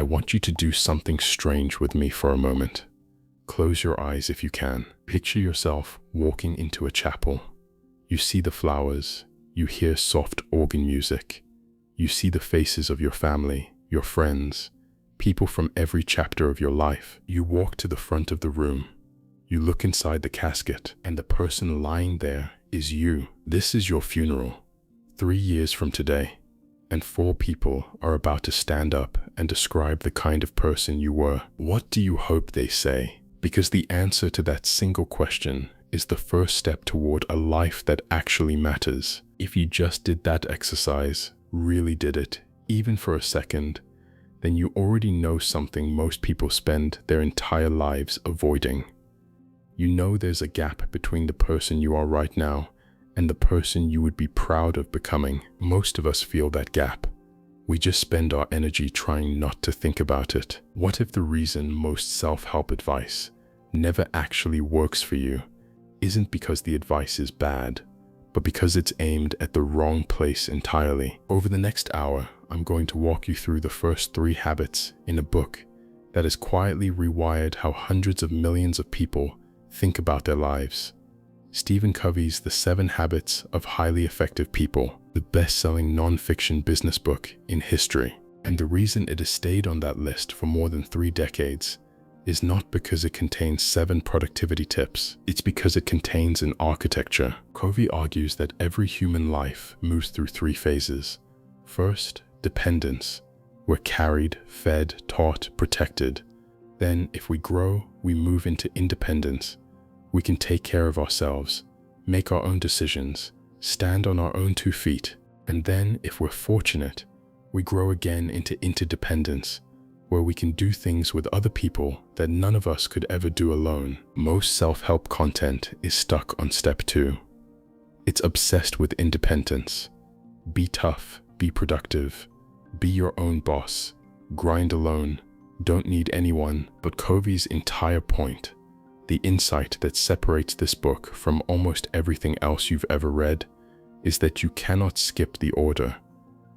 I want you to do something strange with me for a moment. Close your eyes if you can. Picture yourself walking into a chapel. You see the flowers, you hear soft organ music. You see the faces of your family, your friends, people from every chapter of your life. You walk to the front of the room. You look inside the casket, and the person lying there is you. This is your funeral. 3 years from today, and 4 people are about to stand up and describe the kind of person you were. What do you hope they say? Because the answer to that single question is the first step toward a life that actually matters. If you just did that exercise, really did it, even for a second, then you already know something most people spend their entire lives avoiding. You know there's a gap between the person you are right now and the person you would be proud of becoming. Most of us feel that gap. We just spend our energy trying not to think about it. What if the reason most self-help advice never actually works for you isn't because the advice is bad, but because it's aimed at the wrong place entirely? Over the next hour, I'm going to walk you through the first 3 habits in a book that has quietly rewired how hundreds of millions of people think about their lives. Stephen Covey's The 7 Habits of Highly Effective People, the best-selling non-fiction business book in history. And the reason it has stayed on that list for more than 3 decades is not because it contains 7 productivity tips. It's because it contains an architecture. Covey argues that every human life moves through 3 phases. First, dependence. We're carried, fed, taught, protected. Then, if we grow, we move into independence. We can take care of ourselves, make our own decisions, stand on our own 2 feet. And then, if we're fortunate, we grow again into interdependence, where we can do things with other people that none of us could ever do alone. Most self-help content is stuck on step 2. It's obsessed with independence. Be tough, be productive, be your own boss, grind alone, don't need anyone. But Covey's entire point, the insight that separates this book from almost everything else you've ever read, is that you cannot skip the order.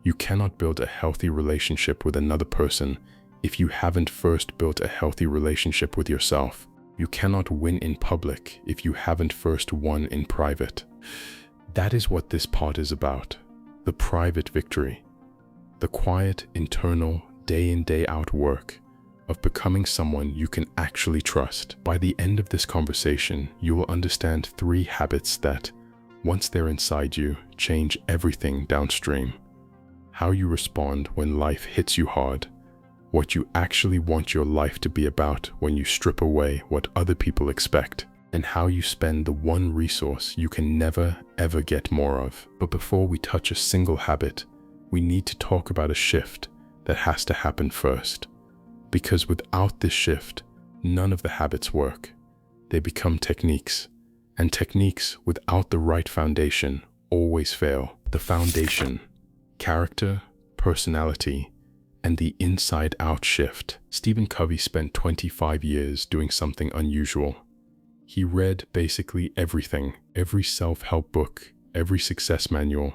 You cannot build a healthy relationship with another person if you haven't first built a healthy relationship with yourself. You cannot win in public if you haven't first won in private. That is what this part is about. The private victory. The quiet, internal, day in, day out work of becoming someone you can actually trust. By the end of this conversation, you will understand 3 habits that, once they're inside you, change everything downstream. How you respond when life hits you hard. What you actually want your life to be about when you strip away what other people expect. And how you spend the one resource you can never, ever get more of. But before we touch a single habit, we need to talk about a shift that has to happen first. Because without this shift, none of the habits work. They become techniques. And techniques without the right foundation always fail. The foundation: character, personality, and the inside-out shift. Stephen Covey spent 25 years doing something unusual. He read basically everything, every self-help book, every success manual,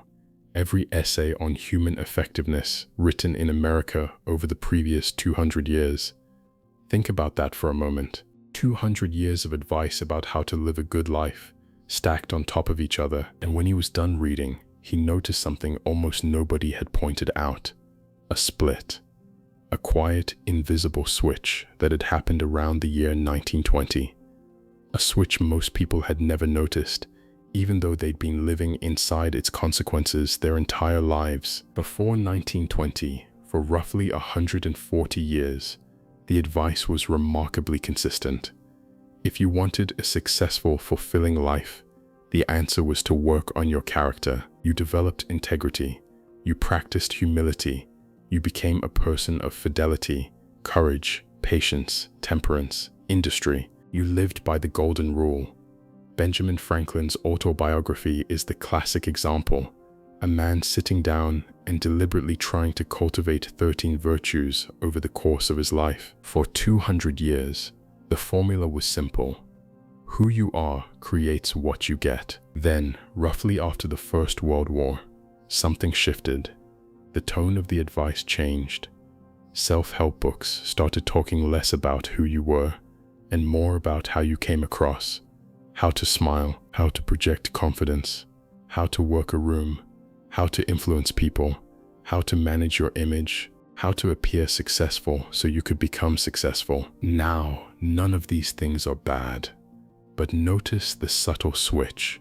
every essay on human effectiveness written in America over the previous 200 years. Think about that for a moment. 200 years of advice about how to live a good life, stacked on top of each other. And when he was done reading, he noticed something almost nobody had pointed out. A split. A quiet, invisible switch that had happened around the year 1920. A switch most people had never noticed, even though they'd been living inside its consequences their entire lives. Before 1920, for roughly 140 years, the advice was remarkably consistent. If you wanted a successful, fulfilling life, the answer was to work on your character. You developed integrity. You practiced humility. You became a person of fidelity, courage, patience, temperance, industry. You lived by the golden rule. Benjamin Franklin's autobiography is the classic example. A man sitting down and deliberately trying to cultivate 13 virtues over the course of his life. For 200 years, the formula was simple. Who you are creates what you get. Then, roughly after the First World War, something shifted. The tone of the advice changed. Self-help books started talking less about who you were and more about how you came across, how to smile, how to project confidence, how to work a room, how to influence people, how to manage your image, how to appear successful so you could become successful. Now, none of these things are bad, but notice the subtle switch.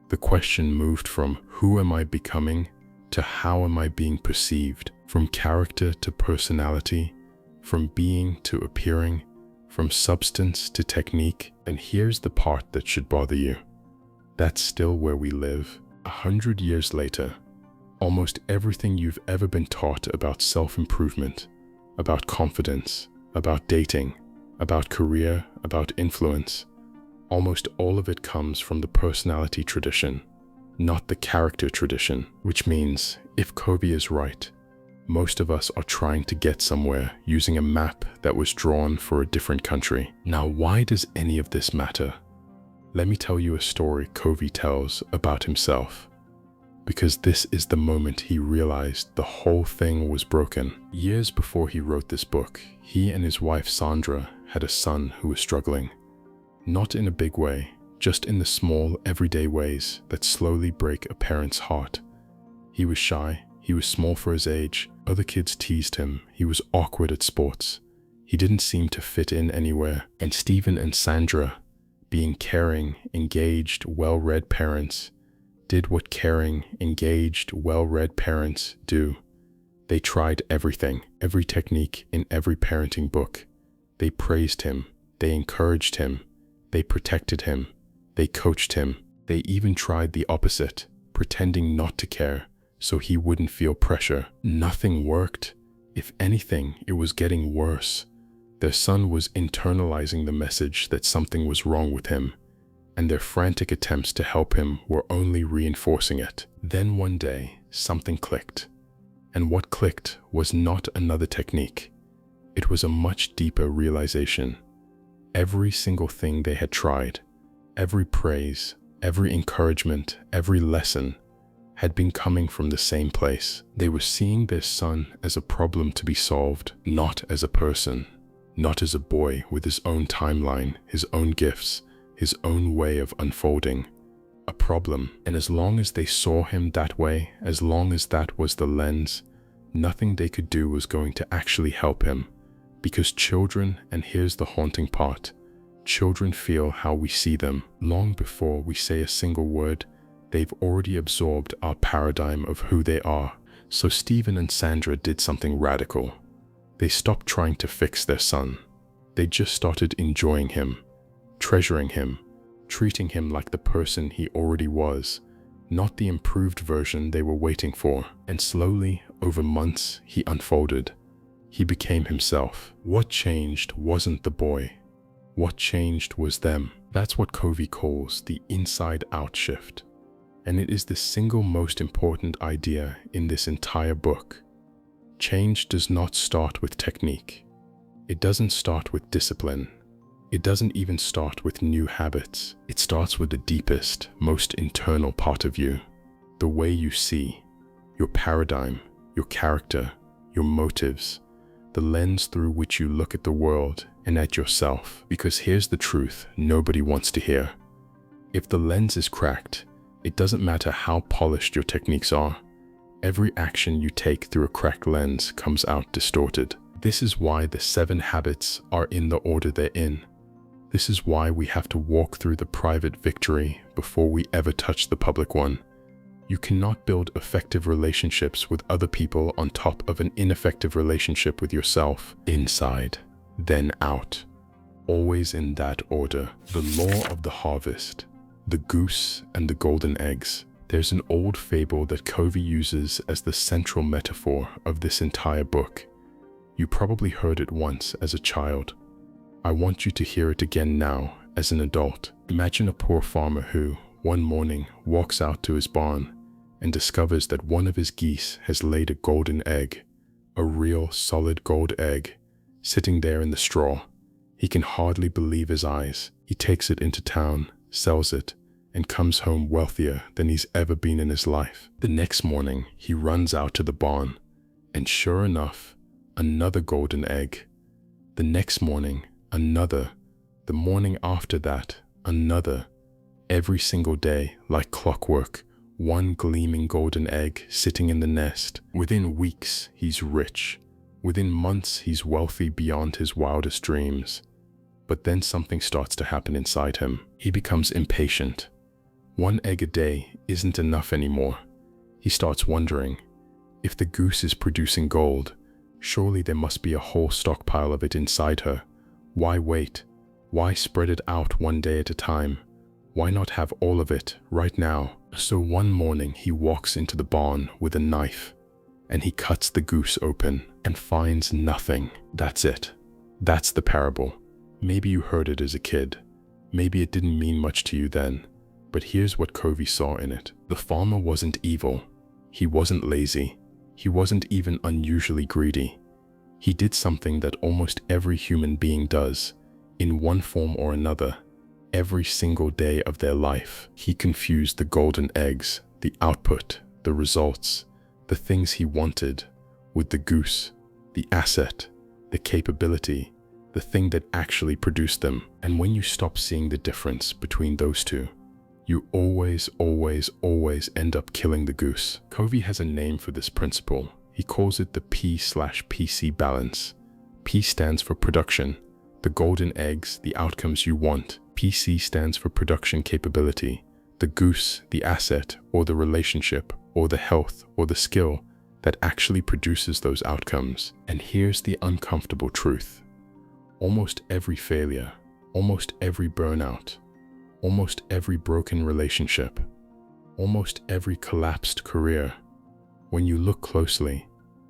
The question moved from who am I becoming to how am I being perceived, from character to personality, from being to appearing, from substance to technique. And here's the part that should bother you. That's still where we live. 100 years later, almost everything you've ever been taught about self-improvement, about confidence, about dating, about career, about influence, almost all of it comes from the personality tradition, not the character tradition, which means, if Covey is right, most of us are trying to get somewhere using a map that was drawn for a different country. Now, why does any of this matter? Let me tell you a story Covey tells about himself, because this is the moment he realized the whole thing was broken. Years before he wrote this book, he and his wife Sandra had a son who was struggling. Not in a big way, just in the small, everyday ways that slowly break a parent's heart. He was shy, he was small for his age, other kids teased him, he was awkward at sports. He didn't seem to fit in anywhere. And Stephen and Sandra, being caring, engaged, well-read parents, did what caring, engaged, well-read parents do. They tried everything, every technique in every parenting book. They praised him, they encouraged him, they protected him, they coached him. They even tried the opposite, pretending not to care so he wouldn't feel pressure. Nothing worked. If anything, it was getting worse. Their son was internalizing the message that something was wrong with him, and their frantic attempts to help him were only reinforcing it. Then one day, something clicked. And what clicked was not another technique. It was a much deeper realization. Every single thing they had tried, every praise, every encouragement, every lesson, had been coming from the same place. They were seeing their son as a problem to be solved, not as a person, not as a boy with his own timeline, his own gifts, his own way of unfolding. A problem. And as long as they saw him that way, as long as that was the lens, nothing they could do was going to actually help him. Because children, and here's the haunting part, children feel how we see them. Long before we say a single word, they've already absorbed our paradigm of who they are. So Stephen and Sandra did something radical. They stopped trying to fix their son. They just started enjoying him, treasuring him, treating him like the person he already was, not the improved version they were waiting for. And slowly, over months, he unfolded. He became himself. What changed wasn't the boy. What changed was them. That's what Covey calls the inside-out shift. And it is the single most important idea in this entire book. Change does not start with technique. It doesn't start with discipline. It doesn't even start with new habits. It starts with the deepest, most internal part of you. The way you see, your paradigm, your character, your motives, the lens through which you look at the world and at yourself. Because here's the truth nobody wants to hear. If the lens is cracked, it doesn't matter how polished your techniques are. Every action you take through a cracked lens comes out distorted. This is why the 7 habits are in the order they're in. This is why we have to walk through the private victory before we ever touch the public one. You cannot build effective relationships with other people on top of an ineffective relationship with yourself. Inside, then out. Always in that order. The law of the harvest. The goose and the golden eggs. There's an old fable that Covey uses as the central metaphor of this entire book. You probably heard it once as a child. I want you to hear it again now as an adult. Imagine a poor farmer who, one morning, walks out to his barn and discovers that one of his geese has laid a golden egg, a real solid gold egg, sitting there in the straw. He can hardly believe his eyes. He takes it into town, sells it, and comes home wealthier than he's ever been in his life. The next morning, he runs out to the barn, and sure enough, another golden egg. The next morning, another. The morning after that, another. Every single day, like clockwork, one gleaming golden egg sitting in the nest. Within weeks, he's rich. Within months, he's wealthy beyond his wildest dreams. But then something starts to happen inside him. He becomes impatient. One egg a day isn't enough anymore. He starts wondering, if the goose is producing gold, surely there must be a whole stockpile of it inside her. Why wait? Why spread it out one day at a time? Why not have all of it right now? So one morning he walks into the barn with a knife and he cuts the goose open and finds nothing. That's it. That's the parable. Maybe you heard it as a kid. Maybe it didn't mean much to you then. But here's what Covey saw in it. The farmer wasn't evil. He wasn't lazy. He wasn't even unusually greedy. He did something that almost every human being does, in one form or another, every single day of their life. He confused the golden eggs, the output, the results, the things he wanted, with the goose, the asset, the capability, the thing that actually produced them. And when you stop seeing the difference between those two, you always end up killing the goose. Covey has a name for this principle. He calls it the P/PC balance. P stands for production, the golden eggs, the outcomes you want. PC stands for production capability, the goose, the asset, or the relationship, or the health, or the skill that actually produces those outcomes. And here's the uncomfortable truth. Almost every failure, almost every burnout, almost every broken relationship, almost every collapsed career, when you look closely,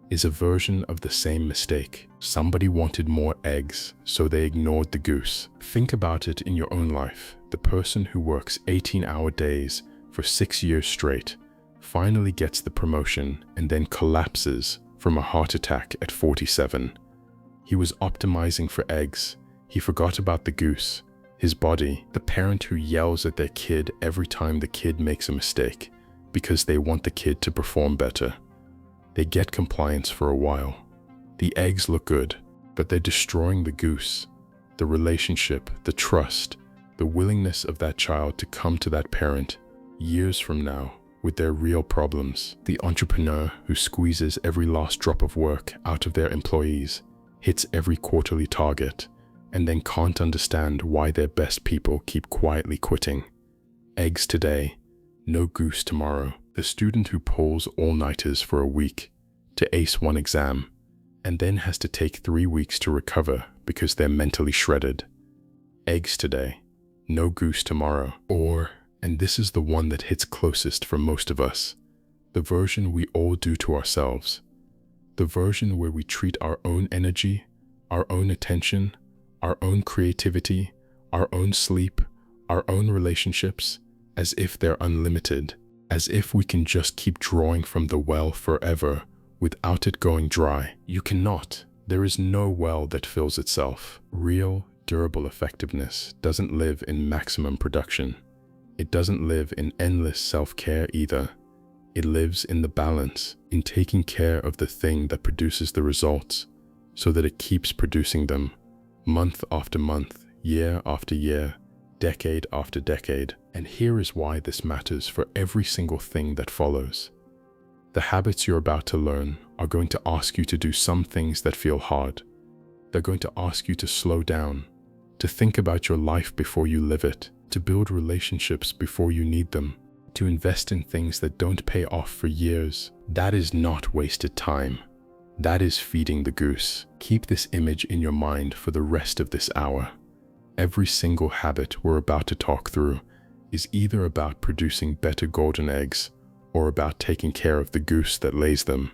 is a version of the same mistake. Somebody wanted more eggs, so they ignored the goose. Think about it in your own life. The person who works 18-hour days for 6 years straight finally gets the promotion and then collapses from a heart attack at 47. He was optimizing for eggs. He forgot about the goose, his body. The parent who yells at their kid every time the kid makes a mistake because they want the kid to perform better. They get compliance for a while. The eggs look good, but they're destroying the goose, the relationship, the trust, the willingness of that child to come to that parent years from now with their real problems. The entrepreneur who squeezes every last drop of work out of their employees, hits every quarterly target, and then can't understand why their best people keep quietly quitting. Eggs today, no goose tomorrow. The student who pulls all-nighters for a week to ace one exam and then has to take 3 weeks to recover because they're mentally shredded. Eggs today, no goose tomorrow. Or, and this is the one that hits closest for most of us, the version we all do to ourselves. The version where we treat our own energy, our own attention, our own creativity, our own sleep, our own relationships, as if they're unlimited, as if we can just keep drawing from the well forever without it going dry. You cannot. There is no well that fills itself. Real, durable effectiveness doesn't live in maximum production. It doesn't live in endless self-care either. It lives in the balance, in taking care of the thing that produces the results, so that it keeps producing them, month after month, year after year, decade after decade. And here is why this matters for every single thing that follows. The habits you're about to learn are going to ask you to do some things that feel hard. They're going to ask you to slow down, to think about your life before you live it, to build relationships before you need them, to invest in things that don't pay off for years. That is not wasted time. That is feeding the goose. Keep this image in your mind for the rest of this hour. Every single habit we're about to talk through is either about producing better golden eggs or about taking care of the goose that lays them.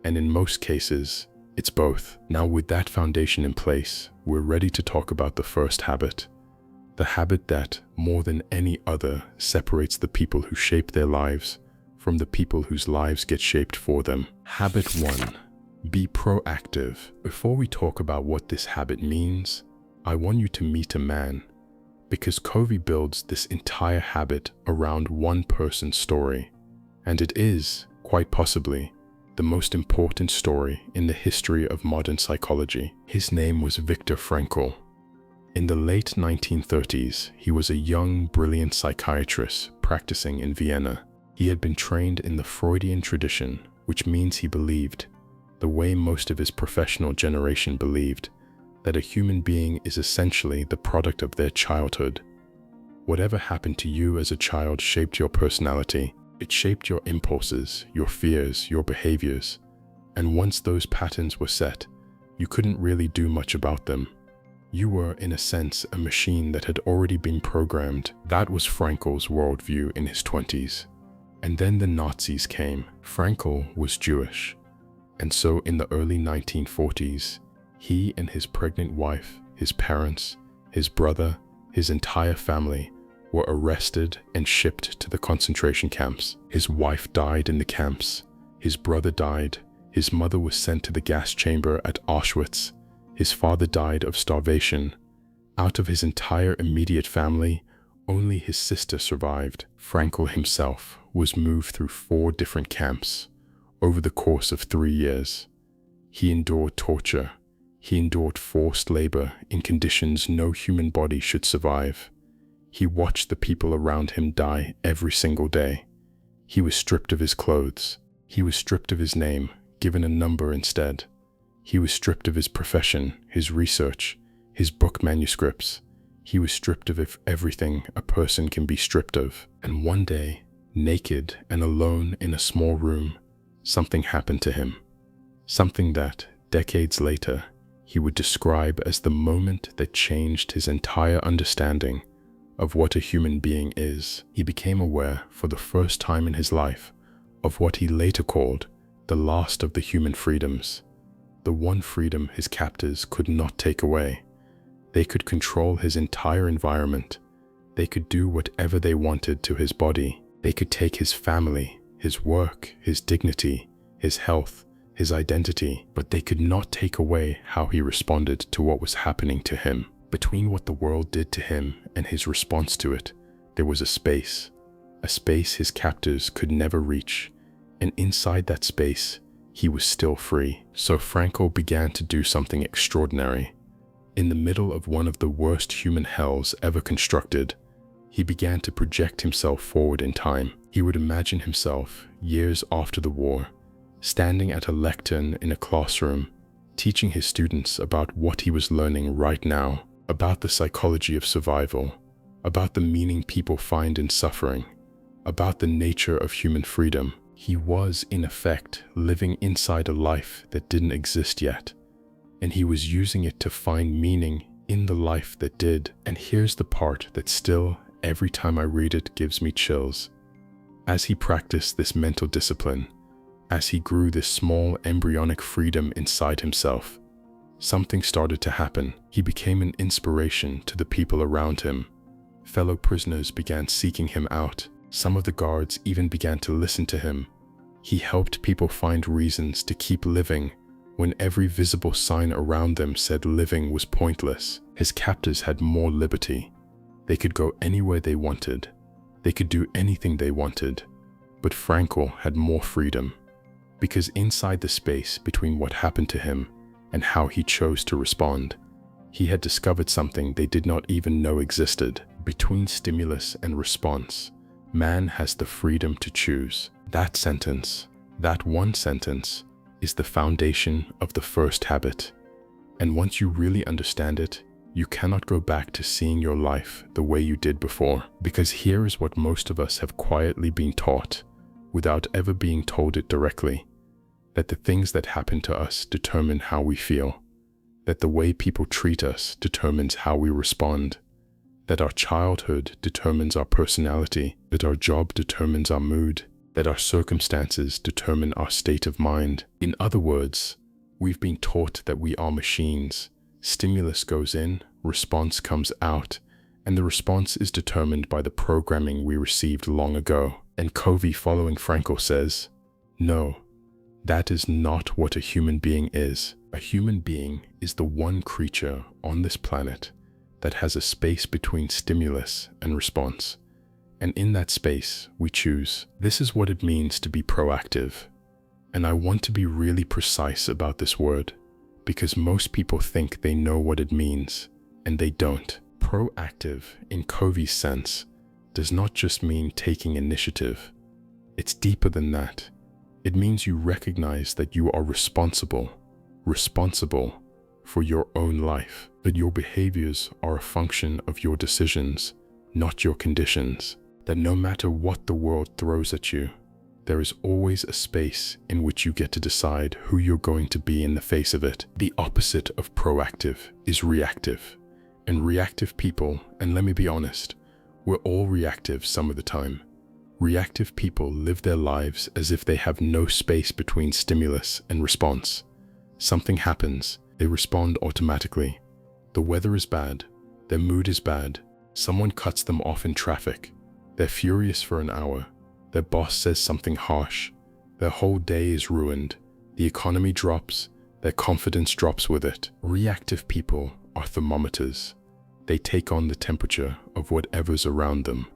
And in most cases, it's both. Now, with that foundation in place, we're ready to talk about the first habit. The habit that, more than any other, separates the people who shape their lives from the people whose lives get shaped for them. Habit 1. Be proactive. Before we talk about what this habit means, I want you to meet a man, because Covey builds this entire habit around one person's story, and it is, quite possibly, the most important story in the history of modern psychology. His name was Viktor Frankl. In the late 1930s, he was a young, brilliant psychiatrist practicing in Vienna. He had been trained in the Freudian tradition, which means he believed, the way most of his professional generation believed, that a human being is essentially the product of their childhood. Whatever happened to you as a child shaped your personality. It shaped your impulses, your fears, your behaviors. And once those patterns were set, you couldn't really do much about them. You were, in a sense, a machine that had already been programmed. That was Frankl's worldview in his 20s. And then the Nazis came. Frankl was Jewish. And so in the early 1940s, he and his pregnant wife, his parents, his brother, his entire family were arrested and shipped to the concentration camps. His wife died in the camps. His brother died. His mother was sent to the gas chamber at Auschwitz. His father died of starvation. Out of his entire immediate family, only his sister survived. Frankl himself was moved through 4 different camps over the course of 3 years. He endured torture. He endured forced labor in conditions no human body should survive. He watched the people around him die every single day. He was stripped of his clothes. He was stripped of his name, given a number instead. He was stripped of his profession, his research, his book manuscripts. He was stripped of everything a person can be stripped of. And one day, naked and alone in a small room, something happened to him. Something that, decades later, he would describe as the moment that changed his entire understanding of what a human being is. He became aware for the first time in his life of what he later called the last of the human freedoms, the one freedom his captors could not take away. They could control his entire environment. They could do whatever they wanted to his body. They could take his family, his work, his dignity, his health, his identity, but they could not take away how he responded to what was happening to him. Between what the world did to him and his response to it, there was a space his captors could never reach, and inside that space, he was still free. So Frankl began to do something extraordinary. In the middle of one of the worst human hells ever constructed, he began to project himself forward in time. He would imagine himself, years after the war, standing at a lectern in a classroom, teaching his students about what he was learning right now, about the psychology of survival, about the meaning people find in suffering, about the nature of human freedom. He was, in effect, living inside a life that didn't exist yet, and he was using it to find meaning in the life that did. And here's the part that still, every time I read it, gives me chills. As he practiced this mental discipline, as he grew this small embryonic freedom inside himself, something started to happen. He became an inspiration to the people around him. Fellow prisoners began seeking him out. Some of the guards even began to listen to him. He helped people find reasons to keep living when every visible sign around them said living was pointless. His captors had more liberty. They could go anywhere they wanted. They could do anything they wanted. But Frankl had more freedom, because inside the space between what happened to him and how he chose to respond, he had discovered something they did not even know existed. Between stimulus and response, man has the freedom to choose. That sentence, that one sentence, is the foundation of the first habit. And once you really understand it, you cannot go back to seeing your life the way you did before. Because here is what most of us have quietly been taught, without ever being told it directly, that the things that happen to us determine how we feel, that the way people treat us determines how we respond, that our childhood determines our personality, that our job determines our mood, that our circumstances determine our state of mind. In other words, we've been taught that we are machines. Stimulus goes in, response comes out, and the response is determined by the programming we received long ago. And Covey, following Frankl, says, no, that is not what a human being is. A human being is the one creature on this planet that has a space between stimulus and response. And in that space, we choose. This is what it means to be proactive. And I want to be really precise about this word, because most people think they know what it means, and they don't. Proactive, in Covey's sense, does not just mean taking initiative. It's deeper than that. It means you recognize that you are responsible for your own life, that your behaviors are a function of your decisions, not your conditions, that no matter what the world throws at you, there is always a space in which you get to decide who you're going to be in the face of it. The opposite of proactive is reactive. And reactive people, and let me be honest, we're all reactive some of the time. Reactive people live their lives as if they have no space between stimulus and response. Something happens, they respond automatically. The weather is bad, their mood is bad, someone cuts them off in traffic, they're furious for an hour, their boss says something harsh, their whole day is ruined, the economy drops, their confidence drops with it. Reactive people are thermometers. They take on the temperature of whatever's around them.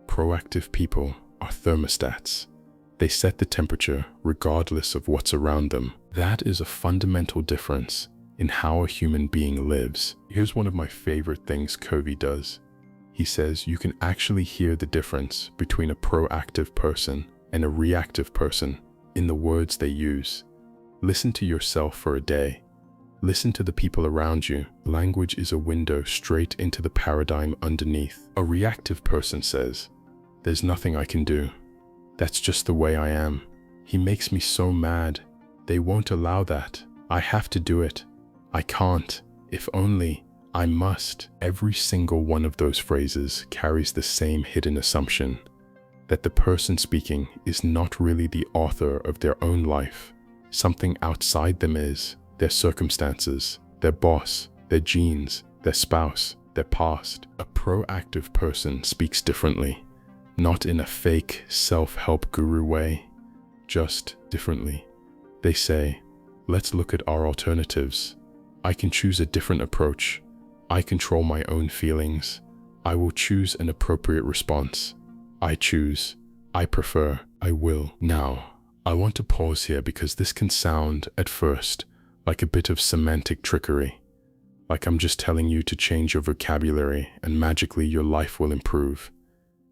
Proactive people are thermostats. They set the temperature regardless of what's around them. That is a fundamental difference in how a human being lives. Here's one of my favorite things Covey does. He says you can actually hear the difference between a proactive person and a reactive person in the words they use. Listen to yourself for a day. Listen to the people around you. Language is a window straight into the paradigm underneath. A reactive person says, "There's nothing I can do. That's just the way I am. He makes me so mad. They won't allow that. I have to do it. I can't. If only. I must." Every single one of those phrases carries the same hidden assumption that the person speaking is not really the author of their own life. Something outside them is. Their circumstances, their boss, their genes, their spouse, their past. A proactive person speaks differently, not in a fake self-help guru way, just differently. They say, let's look at our alternatives. I can choose a different approach. I control my own feelings. I will choose an appropriate response. I choose. I prefer. I will. Now, I want to pause here because this can sound, at first, like a bit of semantic trickery. Like I'm just telling you to change your vocabulary and magically your life will improve.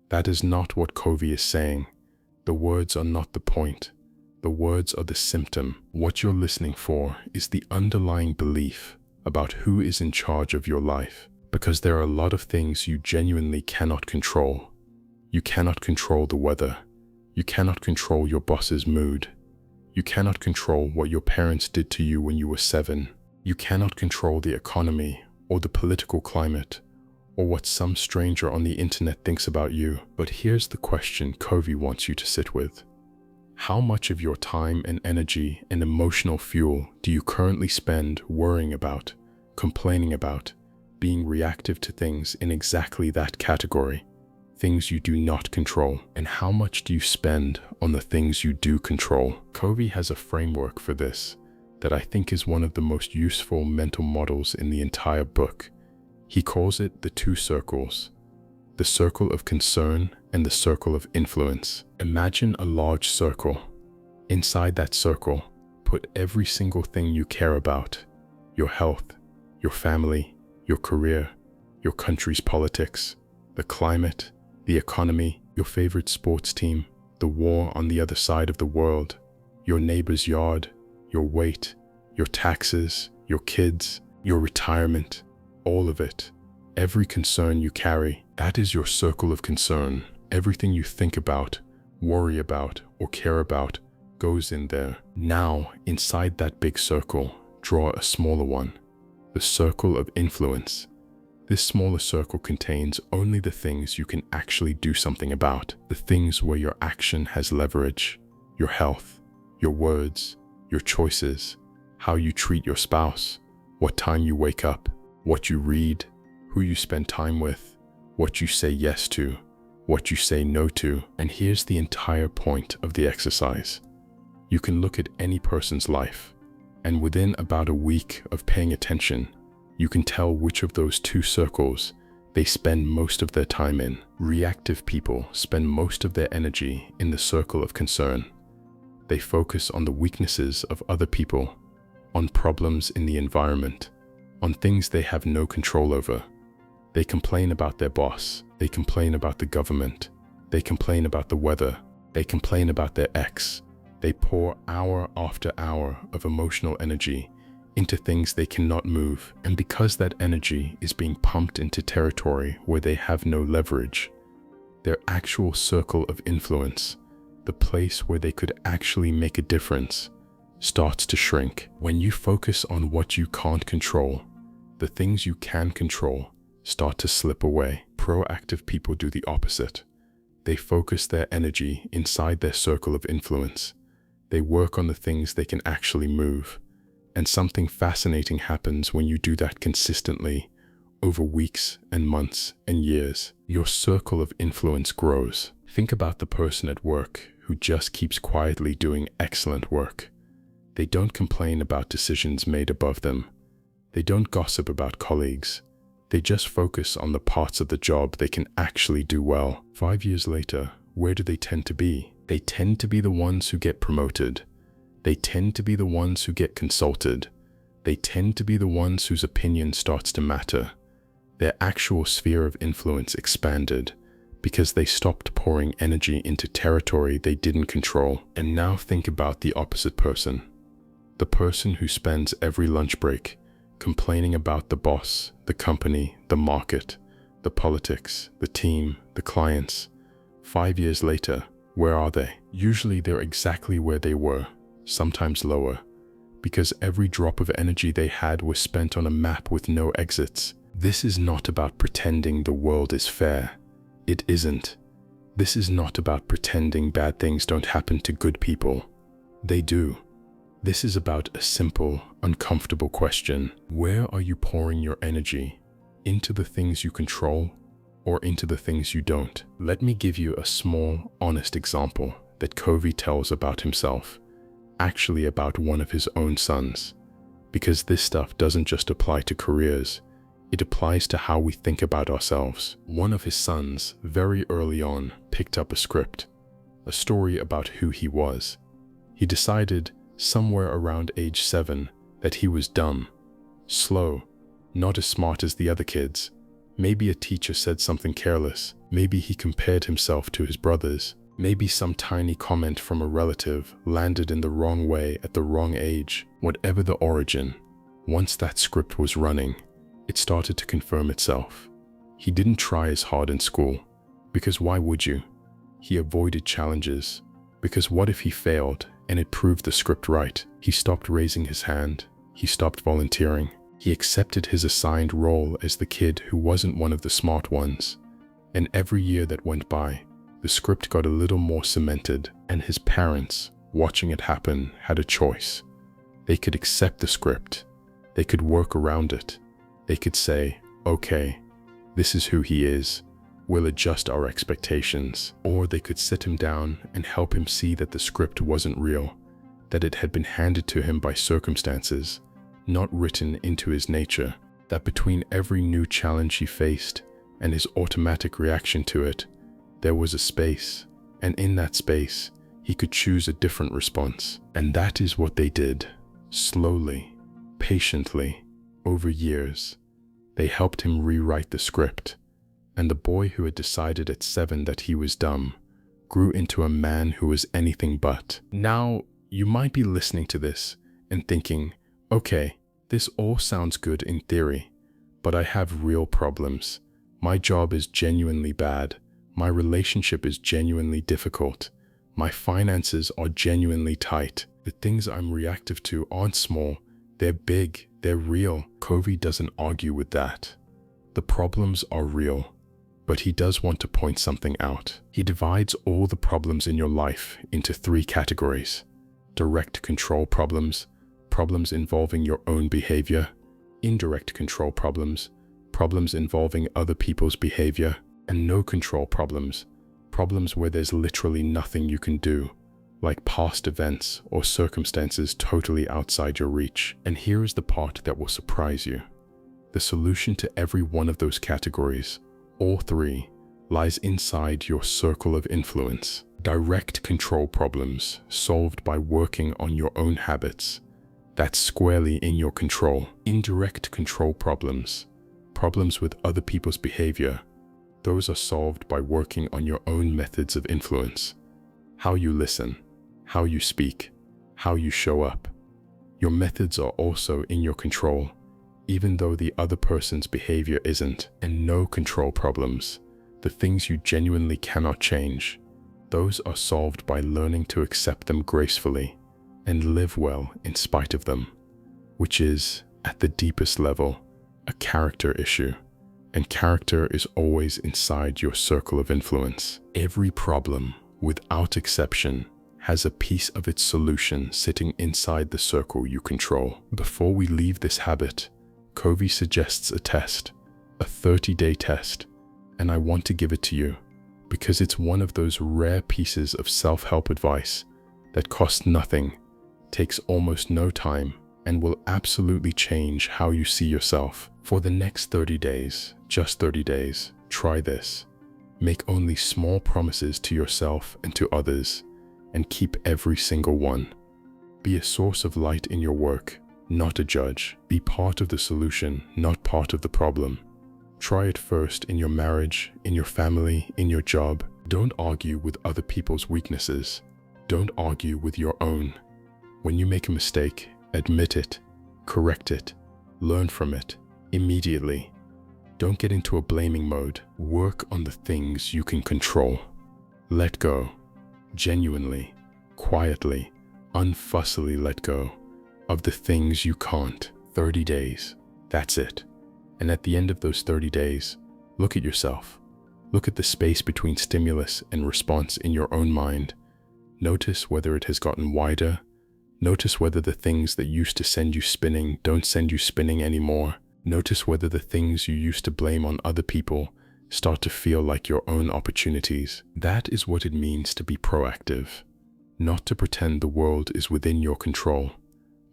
That is not what Covey is saying. The words are not the point. The words are the symptom. What you're listening for is the underlying belief about who is in charge of your life. Because there are a lot of things you genuinely cannot control. You cannot control the weather. You cannot control your boss's mood. You cannot control what your parents did to you when you were 7. You cannot control the economy or the political climate or what some stranger on the internet thinks about you. But here's the question Covey wants you to sit with. How much of your time and energy and emotional fuel do you currently spend worrying about, complaining about, being reactive to things in exactly that category? Things you do not control, and how much do you spend on the things you do control? Covey has a framework for this that I think is one of the most useful mental models in the entire book. He calls it the 2 circles, the circle of concern and the circle of influence. Imagine a large circle. Inside that circle, put every single thing you care about: your health, your family, your career, your country's politics, the climate, the economy, your favorite sports team, the war on the other side of the world, your neighbor's yard, your weight, your taxes, your kids, your retirement, all of it. Every concern you carry, that is your circle of concern. Everything you think about, worry about, or care about goes in there. Now, inside that big circle, draw a smaller one, the circle of influence. This smaller circle contains only the things you can actually do something about, the things where your action has leverage: your health, your words, your choices, how you treat your spouse, what time you wake up, what you read, who you spend time with, what you say yes to, what you say no to. And here's the entire point of the exercise. You can look at any person's life, and within about a week of paying attention, you can tell which of those 2 circles they spend most of their time in. Reactive people spend most of their energy in the circle of concern. They focus on the weaknesses of other people, on problems in the environment, on things they have no control over. They complain about their boss. They complain about the government. They complain about the weather. They complain about their ex. They pour hour after hour of emotional energy into things they cannot move. And because that energy is being pumped into territory where they have no leverage, their actual circle of influence, the place where they could actually make a difference, starts to shrink. When you focus on what you can't control, the things you can control start to slip away. Proactive people do the opposite. They focus their energy inside their circle of influence. They work on the things they can actually move. And something fascinating happens when you do that consistently over weeks and months and years. Your circle of influence grows. Think about the person at work who just keeps quietly doing excellent work. They don't complain about decisions made above them. They don't gossip about colleagues. They just focus on the parts of the job they can actually do well. 5 years later, where do they tend to be? They tend to be the ones who get promoted. They tend to be the ones who get consulted. They tend to be the ones whose opinion starts to matter. Their actual sphere of influence expanded because they stopped pouring energy into territory they didn't control. And now think about the opposite person. The person who spends every lunch break complaining about the boss, the company, the market, the politics, the team, the clients. 5 years later, where are they? Usually they're exactly where they were, sometimes lower, because every drop of energy they had was spent on a map with no exits. This is not about pretending the world is fair. It isn't. This is not about pretending bad things don't happen to good people. They do. This is about a simple, uncomfortable question. Where are you pouring your energy? Into the things you control or into the things you don't? Let me give you a small, honest example that Covey tells about himself, actually about one of his own sons. Because this stuff doesn't just apply to careers, it applies to how we think about ourselves. One of his sons, very early on, picked up a script, a story about who he was. He decided somewhere around age 7 that he was dumb, slow, not as smart as the other kids. Maybe a teacher said something careless. Maybe he compared himself to his brothers. Maybe some tiny comment from a relative landed in the wrong way at the wrong age. Whatever the origin, once that script was running, it started to confirm itself. He didn't try as hard in school, because why would you? He avoided challenges, because what if he failed and it proved the script right? He stopped raising his hand. He stopped volunteering. He accepted his assigned role as the kid who wasn't one of the smart ones. And every year that went by, the script got a little more cemented, and his parents, watching it happen, had a choice. They could accept the script. They could work around it. They could say, okay, this is who he is. We'll adjust our expectations. Or they could sit him down and help him see that the script wasn't real, that it had been handed to him by circumstances, not written into his nature, that between every new challenge he faced and his automatic reaction to it, there was a space, and in that space, he could choose a different response. And that is what they did. Slowly, patiently, over years, they helped him rewrite the script. And the boy who had decided at 7 that he was dumb grew into a man who was anything but. Now, you might be listening to this and thinking, okay, this all sounds good in theory, but I have real problems. My job is genuinely bad. My relationship is genuinely difficult. My finances are genuinely tight. The things I'm reactive to aren't small. They're big. They're real. Covey doesn't argue with that. The problems are real. But he does want to point something out. He divides all the problems in your life into 3 categories: direct control problems, problems involving your own behavior; indirect control problems, problems involving other people's behavior; and no control problems, problems where there's literally nothing you can do, like past events or circumstances totally outside your reach. And here is the part that will surprise you. The solution to every one of those categories, all 3, lies inside your circle of influence. Direct control problems solved by working on your own habits. That's squarely in your control. Indirect control problems, problems with other people's behavior, those are solved by working on your own methods of influence. How you listen, how you speak, how you show up. Your methods are also in your control, even though the other person's behavior isn't. And no control problems, the things you genuinely cannot change, those are solved by learning to accept them gracefully and live well in spite of them, which is, at the deepest level, a character issue. And character is always inside your circle of influence. Every problem, without exception, has a piece of its solution sitting inside the circle you control. Before we leave this habit, Covey suggests a test, a 30-day test, and I want to give it to you because it's one of those rare pieces of self-help advice that costs nothing, takes almost no time, and will absolutely change how you see yourself. For the next 30 days, just 30 days, try this. Make only small promises to yourself and to others, and keep every single one. Be a source of light in your work, not a judge. Be part of the solution, not part of the problem. Try it first in your marriage, in your family, in your job. Don't argue with other people's weaknesses. Don't argue with your own. When you make a mistake, admit it, correct it, learn from it, immediately. Don't get into a blaming mode. Work on the things you can control. Let go. Genuinely, quietly, unfussily let go of the things you can't. 30 days. That's it. And at the end of those 30 days, look at yourself. Look at the space between stimulus and response in your own mind. Notice whether it has gotten wider. Notice whether the things that used to send you spinning don't send you spinning anymore. Notice whether the things you used to blame on other people start to feel like your own opportunities. That is what it means to be proactive. Not to pretend the world is within your control,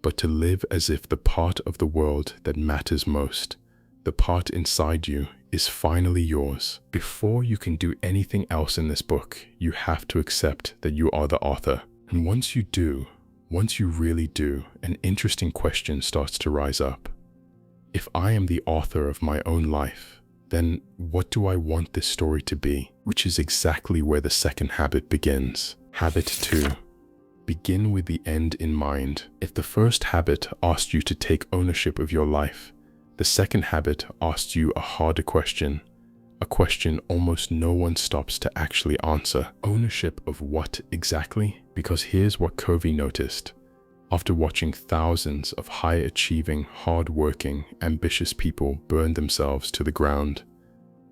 but to live as if the part of the world that matters most, the part inside you, is finally yours. Before you can do anything else in this book, you have to accept that you are the author. And once you do, once you really do, an interesting question starts to rise up. If I am the author of my own life, then what do I want this story to be? Which is exactly where the second habit begins. Habit 2. Begin with the end in mind. If the first habit asked you to take ownership of your life, the second habit asked you a harder question, a question almost no one stops to actually answer. Ownership of what exactly? Because here's what Covey noticed. After watching thousands of high-achieving, hard-working, ambitious people burn themselves to the ground,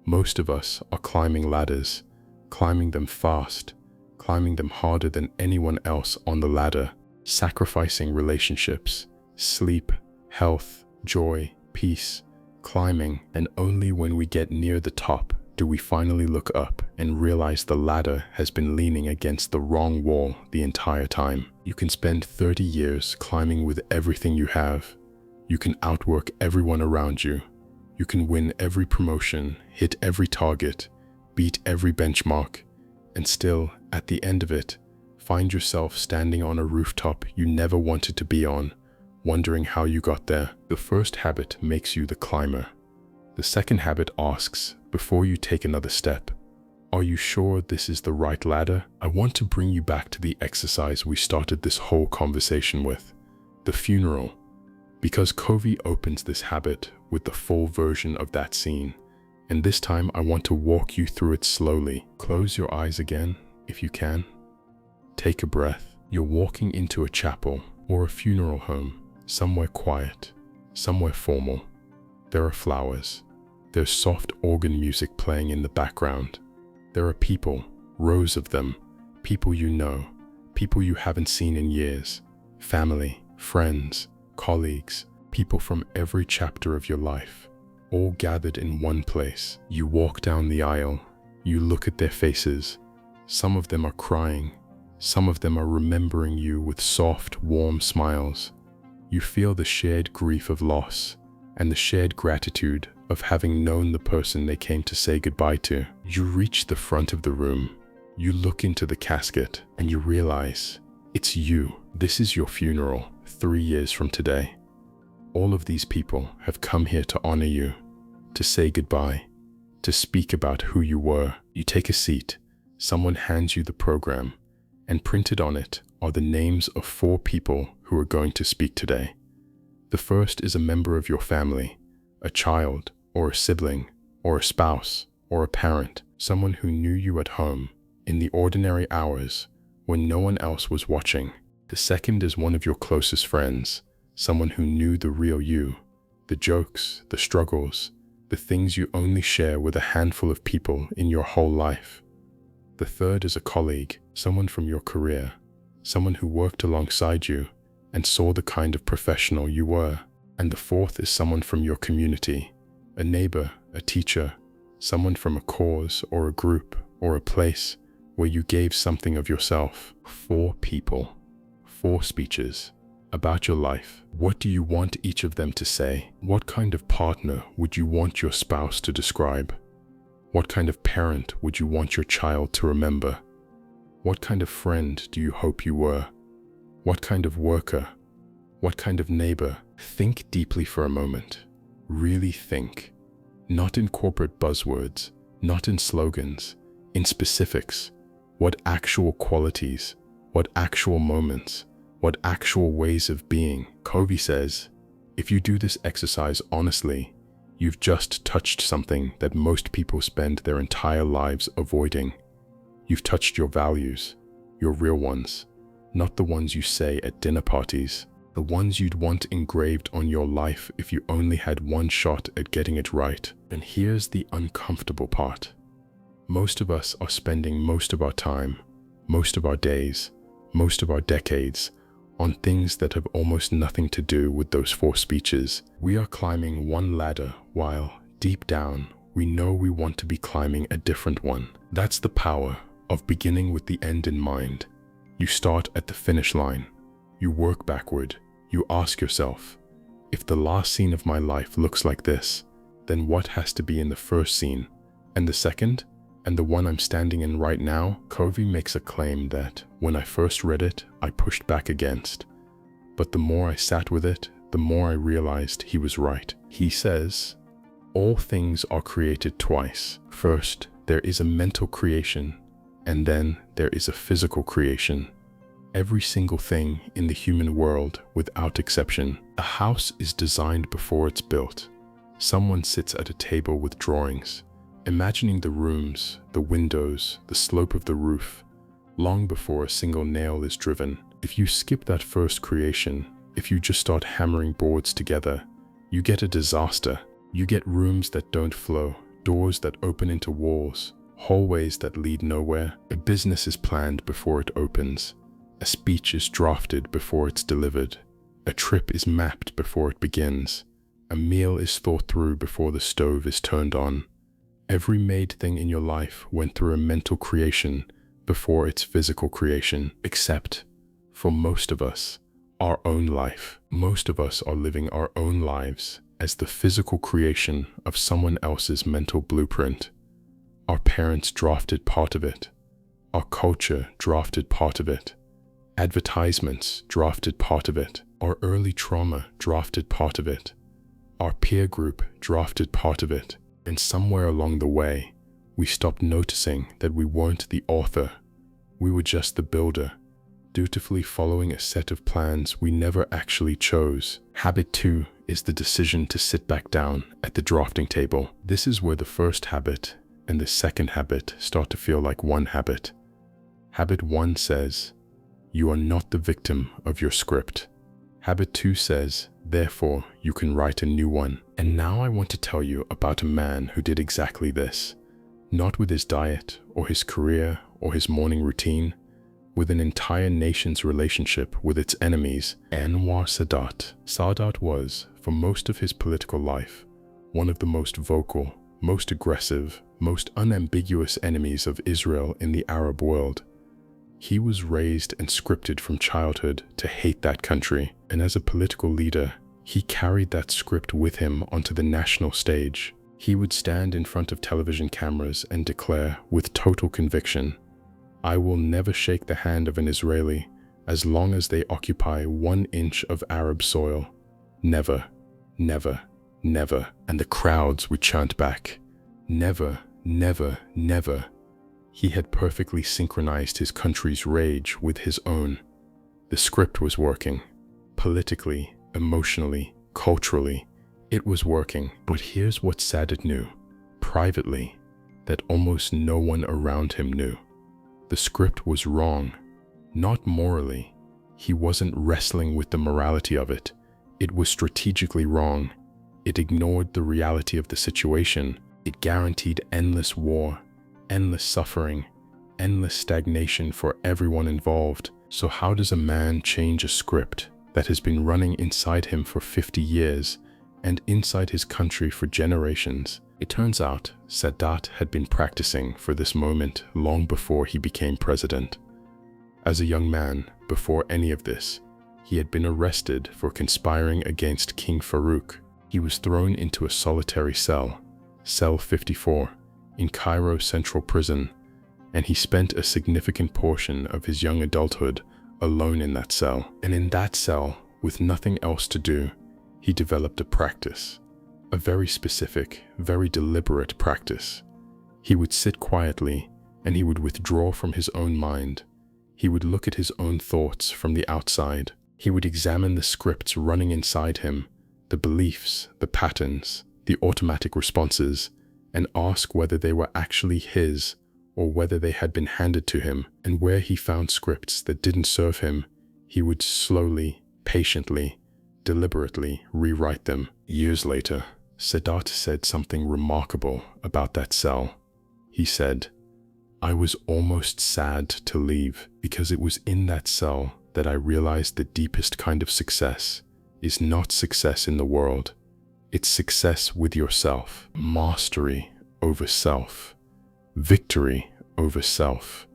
most of us are climbing ladders, climbing them fast, climbing them harder than anyone else on the ladder, sacrificing relationships, sleep, health, joy, peace, climbing, and only when we get near the top do we finally look up and realize the ladder has been leaning against the wrong wall the entire time. You can spend 30 years climbing with everything you have. You can outwork everyone around you. You can win every promotion, hit every target, beat every benchmark, and still, at the end of it, find yourself standing on a rooftop you never wanted to be on, wondering how you got there. The first habit makes you the climber. The second habit asks, before you take another step, are you sure this is the right ladder? I want to bring you back to the exercise we started this whole conversation with, the funeral, because Covey opens this habit with the full version of that scene, and this time I want to walk you through it slowly. Close your eyes again, if you can. Take a breath. You're walking into a chapel or a funeral home, somewhere quiet, somewhere formal. There are flowers. There's soft organ music playing in the background. There are people, rows of them, people you know, people you haven't seen in years, family, friends, colleagues, people from every chapter of your life, all gathered in one place. You walk down the aisle, you look at their faces. Some of them are crying, some of them are remembering you with soft, warm smiles. You feel the shared grief of loss and the shared gratitude of having known the person they came to say goodbye to. You reach the front of the room, you look into the casket, and you realize it's you. This is your funeral 3 years from today. All of these people have come here to honor you, to say goodbye, to speak about who you were. You take a seat, someone hands you the program, and printed on it are the names of 4 people who are going to speak today. The first is a member of your family, a child or a sibling or a spouse or a parent, someone who knew you at home in the ordinary hours when no one else was watching. The second is one of your closest friends, someone who knew the real you, the jokes, the struggles, the things you only share with a handful of people in your whole life. The third is a colleague, someone from your career, someone who worked alongside you and saw the kind of professional you were. And the fourth is someone from your community, a neighbor, a teacher, someone from a cause or a group or a place where you gave something of yourself. 4 people, 4 speeches about your life. What do you want each of them to say? What kind of partner would you want your spouse to describe? What kind of parent would you want your child to remember? What kind of friend do you hope you were? What kind of worker? What kind of neighbor? Think deeply for a moment. Really think. Not in corporate buzzwords, not in slogans, in specifics. What actual qualities, what actual moments, what actual ways of being? Covey says, if you do this exercise honestly, you've just touched something that most people spend their entire lives avoiding. You've touched your values, your real ones, not the ones you say at dinner parties, the ones you'd want engraved on your life if you only had one shot at getting it right. And here's the uncomfortable part. Most of us are spending most of our time, most of our days, most of our decades on things that have almost nothing to do with those 4 speeches. We are climbing one ladder while, deep down, we know we want to be climbing a different one. That's the power of beginning with the end in mind. You start at the finish line. You work backward. You ask yourself, if the last scene of my life looks like this, then what has to be in the first scene, and the second, and the one I'm standing in right now? Covey makes a claim that, when I first read it, I pushed back against. But the more I sat with it, the more I realized he was right. He says, all things are created twice. First, there is a mental creation, and then there is a physical creation. Every single thing in the human world, without exception. A house is designed before it's built. Someone sits at a table with drawings, imagining the rooms, the windows, the slope of the roof, long before a single nail is driven. If you skip that first creation, if you just start hammering boards together, you get a disaster. You get rooms that don't flow, doors that open into walls, hallways that lead nowhere. A business is planned before it opens. A speech is drafted before it's delivered. A trip is mapped before it begins. A meal is thought through before the stove is turned on. Every made thing in your life went through a mental creation before its physical creation, except, for most of us, our own life. Most of us are living our own lives as the physical creation of someone else's mental blueprint. Our parents drafted part of it. Our culture drafted part of it. Advertisements drafted part of it. Our early trauma drafted part of it. Our peer group drafted part of it. And somewhere along the way, we stopped noticing that we weren't the author. We were just the builder, dutifully following a set of plans we never actually chose. Habit 2 is the decision to sit back down at the drafting table. This is where the first habit and the second habit start to feel like one habit. Habit 1 says, you are not the victim of your script. Habit 2 says, therefore, you can write a new one. And now I want to tell you about a man who did exactly this. Not with his diet, or his career, or his morning routine, with an entire nation's relationship with its enemies. Anwar Sadat. Sadat was, for most of his political life, one of the most vocal, most aggressive, most unambiguous enemies of Israel in the Arab world. He was raised and scripted from childhood to hate that country, and as a political leader, He carried that script with him onto the national stage. He would stand in front of television cameras and declare with total conviction, "I will never shake the hand of an Israeli as long as they occupy 1 inch of Arab soil. Never, never, never." And the crowds would chant back, "Never, never, never." He had perfectly synchronized his country's rage with his own. The script was working. Politically, emotionally, culturally, it was working. But here's what Sadat knew, privately, that almost no one around him knew. The script was wrong, not morally. He wasn't wrestling with the morality of it. It was strategically wrong. It ignored the reality of the situation. It guaranteed endless war, endless suffering, endless stagnation for everyone involved. So how does a man change a script that has been running inside him for 50 years and inside his country for generations? It turns out Sadat had been practicing for this moment long before he became president. As a young man, before any of this, he had been arrested for conspiring against King Farouk. He was thrown into a solitary cell, Cell 54, in Cairo Central Prison, and he spent a significant portion of his young adulthood alone in that cell. And in that cell, with nothing else to do, he developed a practice, a very specific, very deliberate practice. He would sit quietly and he would withdraw from his own mind. He would look at his own thoughts from the outside. He would examine the scripts running inside him, the beliefs, the patterns, the automatic responses, and ask whether they were actually his or whether they had been handed to him. And where he found scripts that didn't serve him, he would slowly, patiently, deliberately rewrite them. Years later, Sadat said something remarkable about that cell. He said, "I was almost sad to leave because it was in that cell that I realized the deepest kind of success is not success in the world. It's success with yourself, mastery over self, victory over self,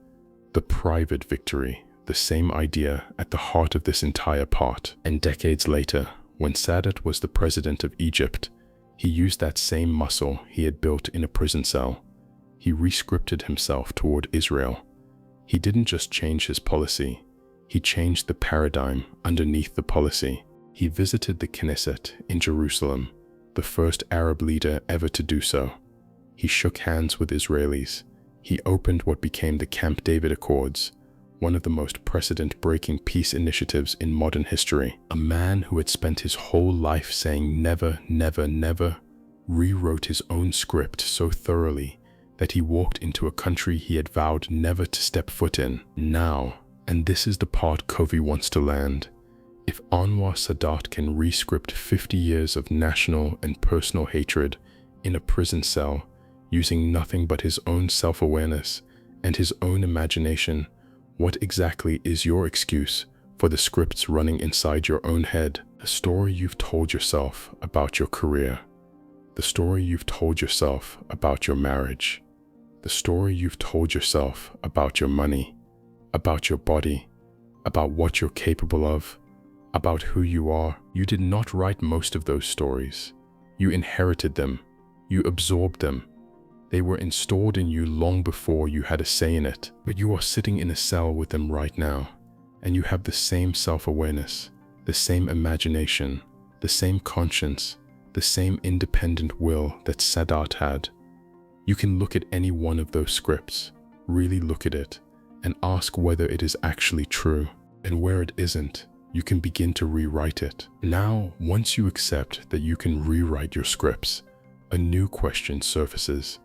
the private victory," the same idea at the heart of this entire part. And decades later, when Sadat was the president of Egypt, he used that same muscle he had built in a prison cell. He rescripted himself toward Israel. He didn't just change his policy, he changed the paradigm underneath the policy. He visited the Knesset in Jerusalem, the first Arab leader ever to do so. He shook hands with Israelis. He opened what became the Camp David Accords, one of the most precedent-breaking peace initiatives in modern history. A man who had spent his whole life saying never, never, never, rewrote his own script so thoroughly that he walked into a country he had vowed never to step foot in. Now, and this is the part Covey wants to land, if Anwar Sadat can rescript 50 years of national and personal hatred in a prison cell using nothing but his own self-awareness and his own imagination, what exactly is your excuse for the scripts running inside your own head? The story you've told yourself about your career, the story you've told yourself about your marriage, the story you've told yourself about your money, about your body, about what you're capable of, about who you are. You did not write most of those stories. You inherited them. You absorbed them. They were installed in you long before you had a say in it. But you are sitting in a cell with them right now, and you have the same self-awareness, the same imagination, the same conscience, the same independent will that Sadat had. You can look at any one of those scripts, really look at it, and ask whether it is actually true. And where it isn't, you can begin to rewrite it. Now, once you accept that you can rewrite your scripts, a new question surfaces.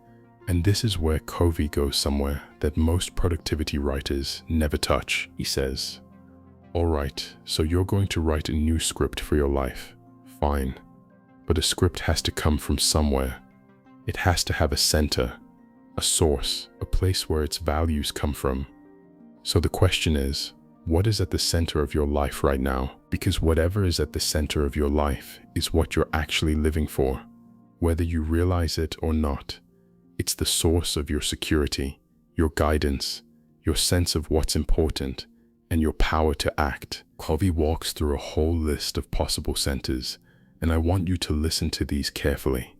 And this is where Covey goes somewhere that most productivity writers never touch. He says, "All right, so you're going to write a new script for your life. Fine. But a script has to come from somewhere. It has to have a center, a source, a place where its values come from. So the question is, what is at the center of your life right now? Because whatever is at the center of your life is what you're actually living for, whether you realize it or not. It's the source of your security, your guidance, your sense of what's important, and your power to act." Covey walks through a whole list of possible centers, And I want you to listen to these carefully,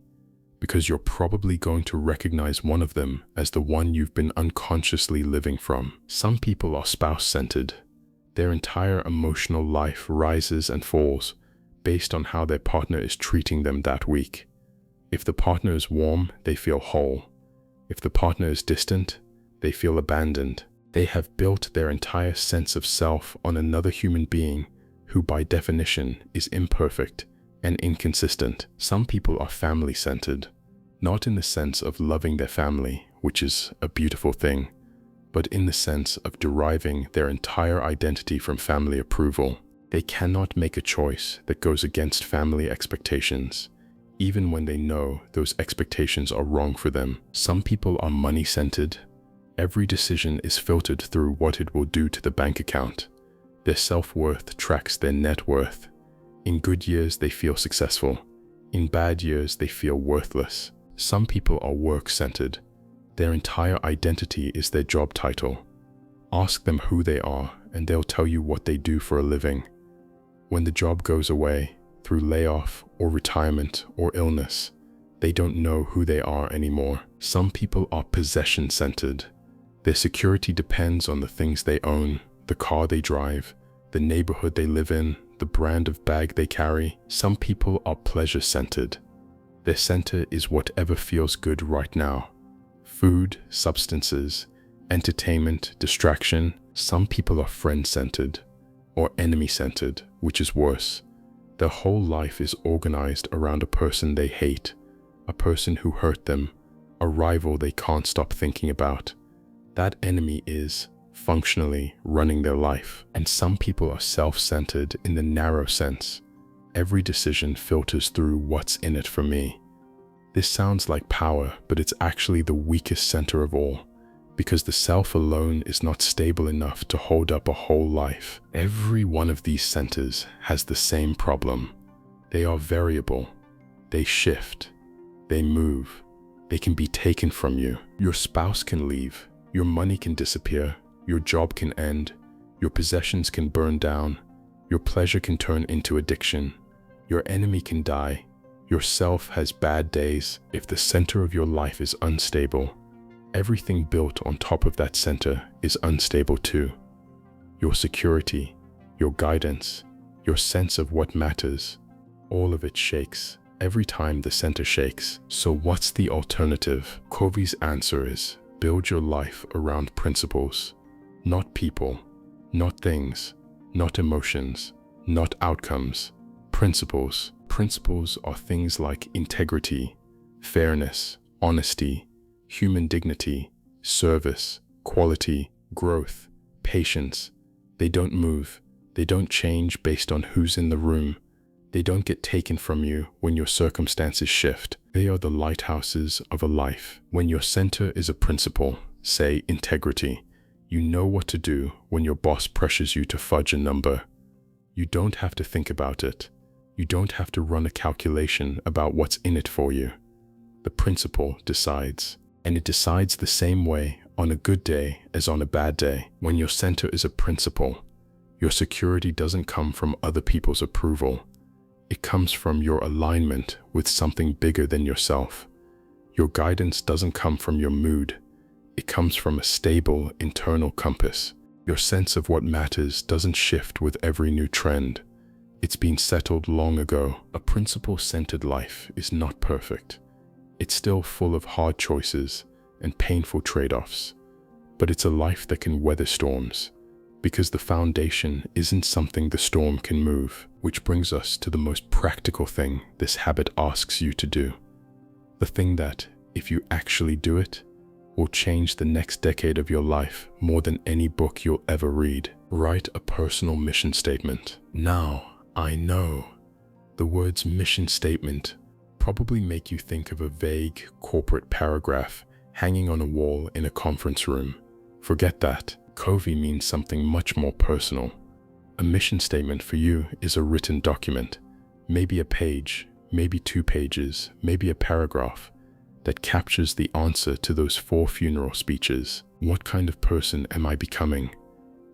because you're probably going to recognize one of them as the one you've been unconsciously living from. Some people are spouse-centered. Their entire emotional life rises and falls based on how their partner is treating them that week. If the partner is warm, they feel whole. If the partner is distant, they feel abandoned. They have built their entire sense of self on another human being who by definition is imperfect and inconsistent. Some people are family-centered, not in the sense of loving their family, which is a beautiful thing, but in the sense of deriving their entire identity from family approval. They cannot make a choice that goes against family expectations, even when they know those expectations are wrong for them. Some people are money-centered. Every decision is filtered through what it will do to the bank account. Their self-worth tracks their net worth. In good years, they feel successful. In bad years, they feel worthless. Some people are work-centered. Their entire identity is their job title. Ask them who they are, and they'll tell you what they do for a living. When the job goes away, through layoff or retirement or illness, they don't know who they are anymore. Some people are possession-centered. Their security depends on the things they own, the car they drive, the neighborhood they live in, the brand of bag they carry. Some people are pleasure-centered. Their center is whatever feels good right now. Food, substances, entertainment, distraction. Some people are friend-centered or enemy-centered, which is worse. Their whole life is organized around a person they hate, a person who hurt them, a rival they can't stop thinking about. That enemy is, functionally, running their life. And some people are self-centered in the narrow sense. Every decision filters through what's in it for me. This sounds like power, but it's actually the weakest center of all, because the self alone is not stable enough to hold up a whole life. Every one of these centers has the same problem. They are variable. They shift. They move. They can be taken from you. Your spouse can leave. Your money can disappear. Your job can end. Your possessions can burn down. Your pleasure can turn into addiction. Your enemy can die. Yourself has bad days. If the center of your life is unstable, everything built on top of that center is unstable too. Your security, your guidance, your sense of what matters, all of it shakes every time the center shakes. So what's the alternative? Covey's answer is build your life around principles, not people, not things, not emotions, not outcomes. Principles. Principles are things like integrity, fairness, honesty, human dignity, service, quality, growth, patience. They don't move. They don't change based on who's in the room. They don't get taken from you when your circumstances shift. They are the lighthouses of a life. When your center is a principle, say integrity, you know what to do when your boss pressures you to fudge a number. You don't have to think about it. You don't have to run a calculation about what's in it for you. The principle decides, and it decides the same way on a good day as on a bad day. When your center is a principle, your security doesn't come from other people's approval. It comes from your alignment with something bigger than yourself. Your guidance doesn't come from your mood. It comes from a stable internal compass. Your sense of what matters doesn't shift with every new trend. It's been settled long ago. A principle-centered life is not perfect. It's still full of hard choices and painful trade-offs, but it's a life that can weather storms, because the foundation isn't something the storm can move. Which brings us to the most practical thing this habit asks you to do. The thing that, if you actually do it, will change the next decade of your life more than any book you'll ever read. Write a personal mission statement. Now, I know the words mission statement probably make you think of a vague corporate paragraph hanging on a wall in a conference room. Forget that. Covey means something much more personal. A mission statement for you is a written document, maybe a page, maybe 2 pages, maybe a paragraph, that captures the answer to those 4 funeral speeches. What kind of person am I becoming?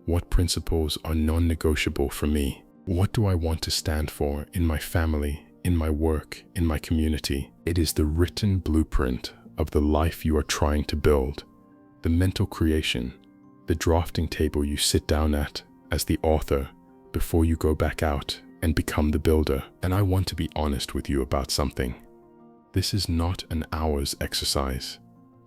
What principles are non-negotiable for me? What do I want to stand for in my family, in my work, in my community. It is the written blueprint of the life you are trying to build, the mental creation, the drafting table you sit down at as the author before you go back out and become the builder. And I want to be honest with you about something. This is not an hour's exercise.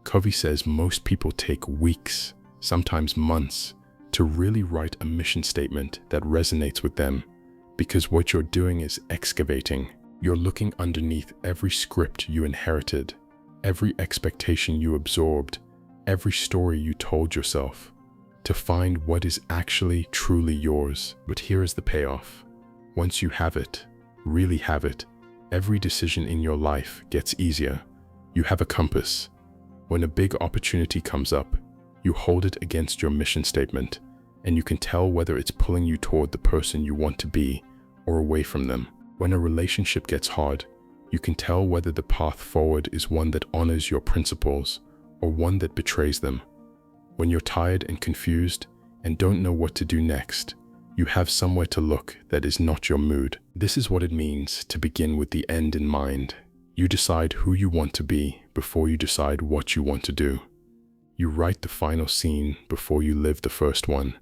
Covey says most people take weeks, sometimes months, to really write a mission statement that resonates with them, because what you're doing is excavating. You're looking underneath every script you inherited, every expectation you absorbed, every story you told yourself, to find what is actually truly yours. But here is the payoff. Once you have it, really have it, every decision in your life gets easier. You have a compass. When a big opportunity comes up, you hold it against your mission statement, and you can tell whether it's pulling you toward the person you want to be or away from them. When a relationship gets hard, you can tell whether the path forward is one that honors your principles or one that betrays them. When you're tired and confused and don't know what to do next, you have somewhere to look that is not your mood. This is what it means to begin with the end in mind. You decide who you want to be before you decide what you want to do. You write the final scene before you live the first one.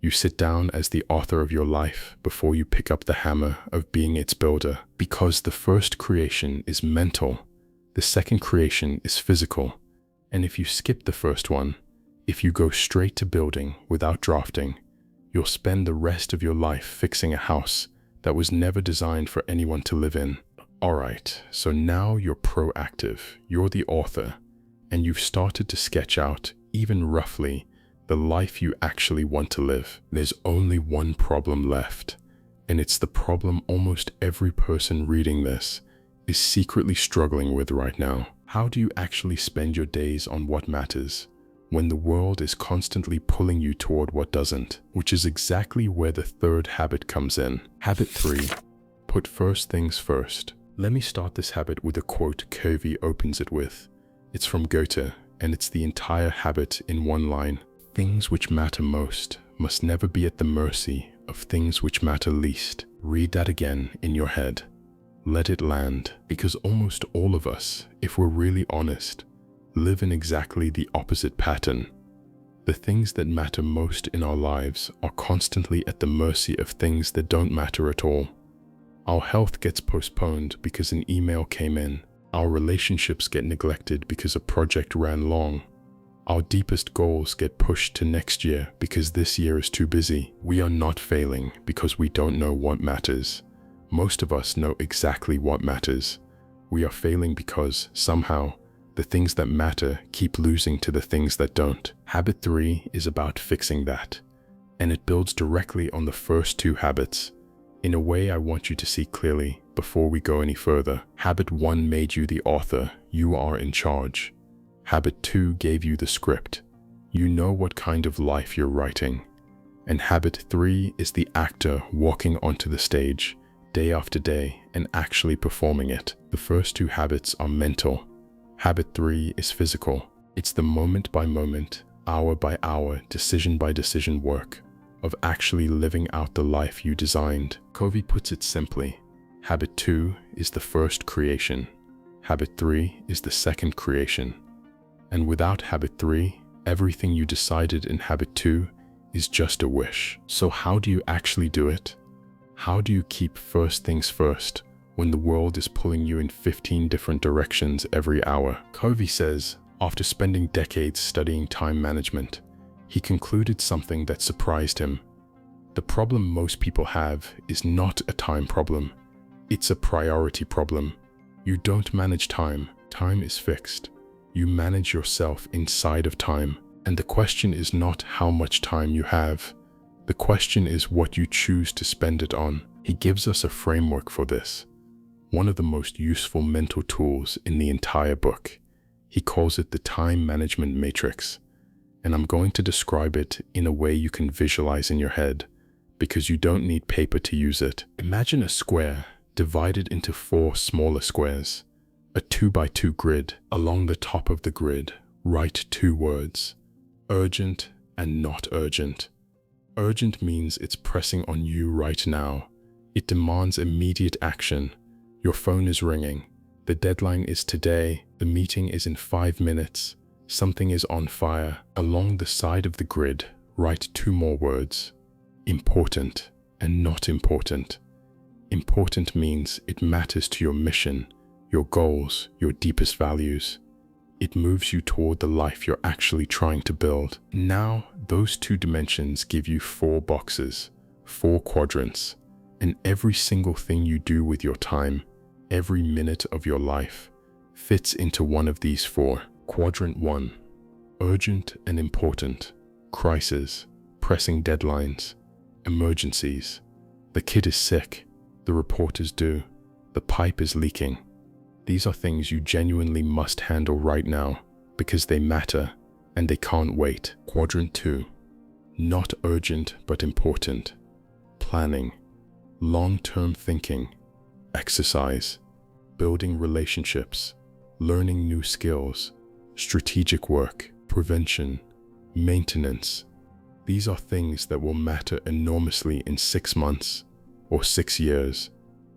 You sit down as the author of your life before you pick up the hammer of being its builder. Because the first creation is mental, the second creation is physical. And if you skip the first one, if you go straight to building without drafting, you'll spend the rest of your life fixing a house that was never designed for anyone to live in. Alright, so now you're proactive, you're the author, and you've started to sketch out, even roughly, the life you actually want to live. There's only one problem left, and it's the problem almost every person reading this is secretly struggling with right now. How do you actually spend your days on what matters when the world is constantly pulling you toward what doesn't? Which is exactly where the third habit comes in. Habit 3, put first things first. Let me start this habit with a quote Covey opens it with. It's from Goethe, and it's the entire habit in one line. Things which matter most must never be at the mercy of things which matter least. Read that again in your head. Let it land, because almost all of us, if we're really honest, live in exactly the opposite pattern. The things that matter most in our lives are constantly at the mercy of things that don't matter at all. Our health gets postponed because an email came in. Our relationships get neglected because a project ran long. Our deepest goals get pushed to next year because this year is too busy. We are not failing because we don't know what matters. Most of us know exactly what matters. We are failing because, somehow, the things that matter keep losing to the things that don't. Habit 3 is about fixing that, and it builds directly on the first two habits. In a way I want you to see clearly before we go any further. Habit 1 made you the author. You are in charge. Habit 2 gave you the script. You know what kind of life you're writing. And habit 3 is the actor walking onto the stage day after day and actually performing it. The first two habits are mental. Habit 3 is physical. It's the moment by moment, hour by hour, decision by decision work of actually living out the life you designed. Covey puts it simply. Habit 2 is the first creation. Habit 3 is the second creation. And without habit 3, everything you decided in habit 2 is just a wish. So how do you actually do it? How do you keep first things first when the world is pulling you in 15 different directions every hour? Covey says, after spending decades studying time management, he concluded something that surprised him. The problem most people have is not a time problem. It's a priority problem. You don't manage time. Time is fixed. You manage yourself inside of time. And the question is not how much time you have. The question is what you choose to spend it on. He gives us a framework for this. One of the most useful mental tools in the entire book. He calls it the time management matrix. And I'm going to describe it in a way you can visualize in your head, because you don't need paper to use it. Imagine a square divided into 4 smaller squares. A 2x2 grid. Along the top of the grid, write 2 words. Urgent and not urgent. Urgent means it's pressing on you right now. It demands immediate action. Your phone is ringing. The deadline is today. The meeting is in 5 minutes. Something is on fire. Along the side of the grid, write 2 more words. Important and not important. Important means it matters to your mission, your goals, your deepest values. It moves you toward the life you're actually trying to build. Now, those 2 dimensions give you 4 boxes, 4 quadrants, and every single thing you do with your time, every minute of your life, fits into one of these 4. Quadrant 1. Urgent and important. Crisis, pressing deadlines, emergencies. The kid is sick. The report is due. The pipe is leaking. These are things you genuinely must handle right now because they matter and they can't wait. Quadrant 2. Not urgent but important. Planning, long-term thinking, exercise, building relationships, learning new skills, strategic work, prevention, maintenance. These are things that will matter enormously in 6 months or 6 years,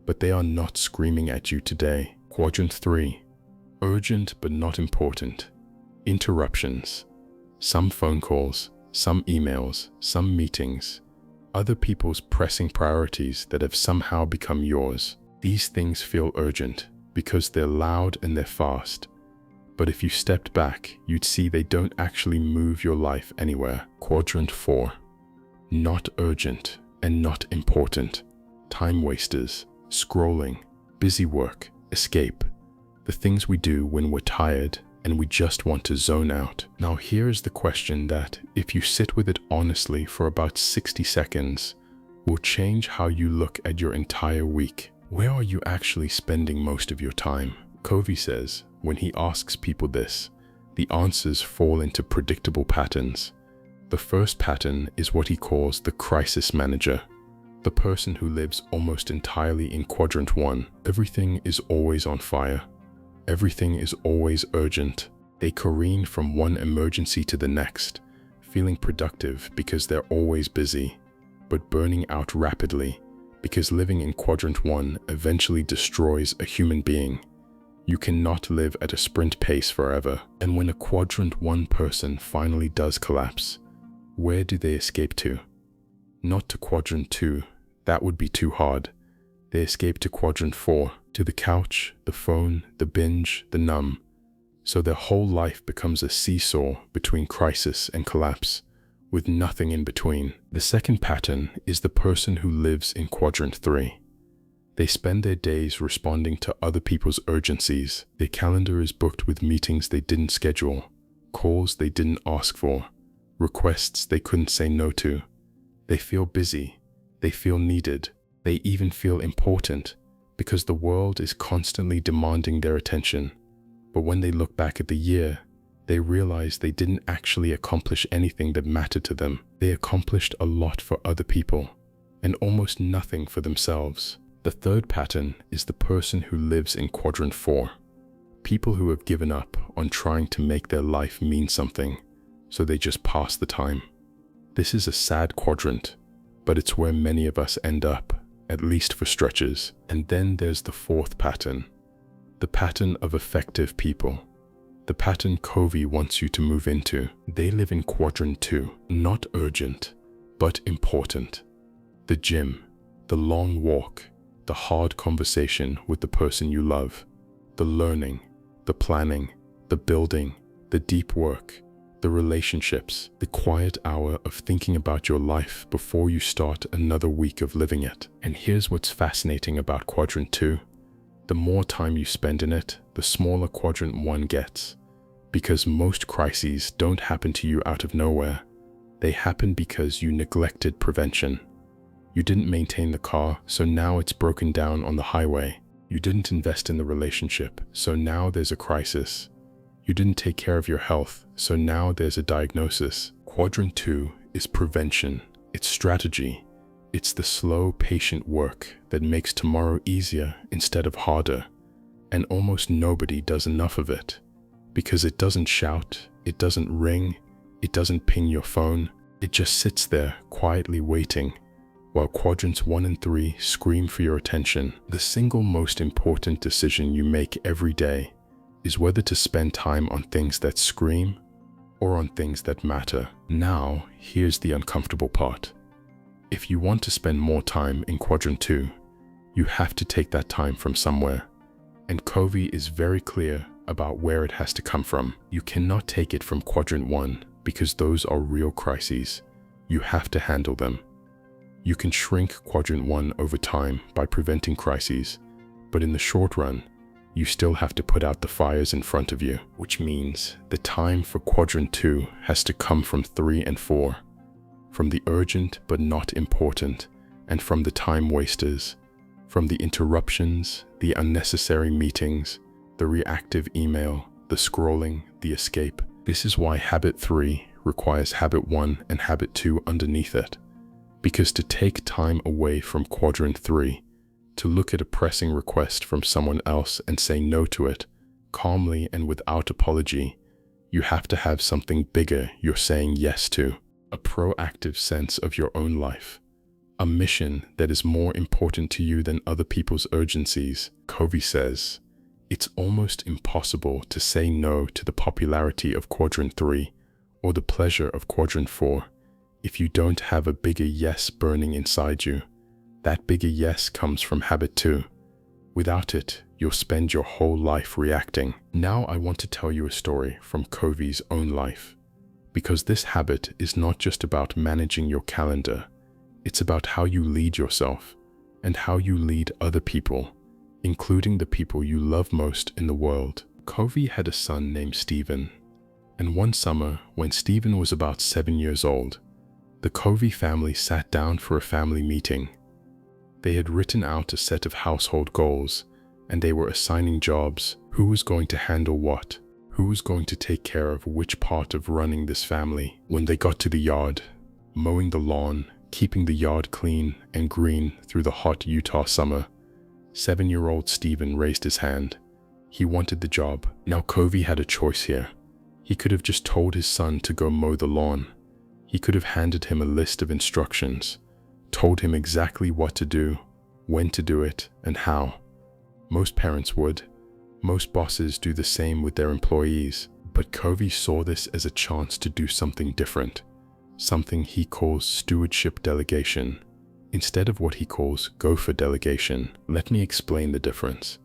but they are not screaming at you today. Quadrant 3. Urgent but not important. Interruptions. Some phone calls, some emails, some meetings, other people's pressing priorities that have somehow become yours. These things feel urgent because they're loud and they're fast. But if you stepped back, you'd see they don't actually move your life anywhere. Quadrant 4. Not urgent and not important. Time wasters, scrolling, busy work, escape. The things we do when we're tired and we just want to zone out. Now here's the question that, if you sit with it honestly for about 60 seconds, will change how you look at your entire week. Where are you actually spending most of your time? Covey says, when he asks people this, the answers fall into predictable patterns. The first pattern is what he calls the crisis manager, the person who lives almost entirely in quadrant 1. Everything is always on fire. Everything is always urgent. They careen from one emergency to the next, feeling productive because they're always busy, but burning out rapidly because living in quadrant 1 eventually destroys a human being. You cannot live at a sprint pace forever. And when a quadrant 1 person finally does collapse, where do they escape to? Not to quadrant 2, that would be too hard. They escape to quadrant 4, to the couch, the phone, the binge, the numb. So their whole life becomes a seesaw between crisis and collapse, with nothing in between. The second pattern is the person who lives in quadrant 3. They spend their days responding to other people's urgencies. Their calendar is booked with meetings they didn't schedule, calls they didn't ask for, requests they couldn't say no to. They feel busy. They feel needed. They even feel important because the world is constantly demanding their attention. But when they look back at the year, they realize they didn't actually accomplish anything that mattered to them. They accomplished a lot for other people and almost nothing for themselves. The third pattern is the person who lives in quadrant 4. People who have given up on trying to make their life mean something, so they just pass the time. This is a sad quadrant, but it's where many of us end up, at least for stretches. And then there's the fourth pattern, the pattern of effective people. The pattern Covey wants you to move into. They live in quadrant 2, not urgent, but important. The gym, the long walk, the hard conversation with the person you love, the learning, the planning, the building, the deep work, the relationships, the quiet hour of thinking about your life before you start another week of living it. And here's what's fascinating about quadrant 2. The more time you spend in it, the smaller quadrant 1 gets. Because most crises don't happen to you out of nowhere. They happen because you neglected prevention. You didn't maintain the car, so now it's broken down on the highway. You didn't invest in the relationship, so now there's a crisis. You didn't take care of your health, so now there's a diagnosis. Quadrant 2 is prevention. It's strategy. It's the slow, patient work that makes tomorrow easier instead of harder. And almost nobody does enough of it. Because it doesn't shout, it doesn't ring, it doesn't ping your phone. It just sits there quietly waiting while quadrants 1 and 3 scream for your attention. The single most important decision you make every day is whether to spend time on things that scream or on things that matter. Now, here's the uncomfortable part. If you want to spend more time in quadrant 2, you have to take that time from somewhere. And Covey is very clear about where it has to come from. You cannot take it from quadrant 1 because those are real crises. You have to handle them. You can shrink quadrant 1 over time by preventing crises, but in the short run, you still have to put out the fires in front of you, which means the time for quadrant 2 has to come from 3 and 4, from the urgent but not important, and from the time wasters, from the interruptions, the unnecessary meetings, the reactive email, the scrolling, the escape. This is why habit 3 requires habit 1 and habit 2 underneath it. Because to take time away from quadrant 3, to look at a pressing request from someone else and say no to it, calmly and without apology, you have to have something bigger you're saying yes to, a proactive sense of your own life, a mission that is more important to you than other people's urgencies. Covey says, it's almost impossible to say no to the popularity of quadrant 3 or the pleasure of quadrant 4 if you don't have a bigger yes burning inside you. That bigger yes comes from habit 2. Without it, you'll spend your whole life reacting. Now I want to tell you a story from Covey's own life, because this habit is not just about managing your calendar. It's about how you lead yourself and how you lead other people, including the people you love most in the world. Covey had a son named Stephen, and one summer when Stephen was about 7 years old, the Covey family sat down for a family meeting. They had written out a set of household goals, and they were assigning jobs. Who was going to handle what? Who was going to take care of which part of running this family? When they got to the yard, mowing the lawn, keeping the yard clean and green through the hot Utah summer, 7-year-old Stephen raised his hand. He wanted the job. Now Covey had a choice here. He could have just told his son to go mow the lawn. He could have handed him a list of instructions, told him exactly what to do, when to do it, and how. Most parents would. Most bosses do the same with their employees. But Covey saw this as a chance to do something different, something he calls stewardship delegation, instead of what he calls gopher delegation. Let me explain the difference.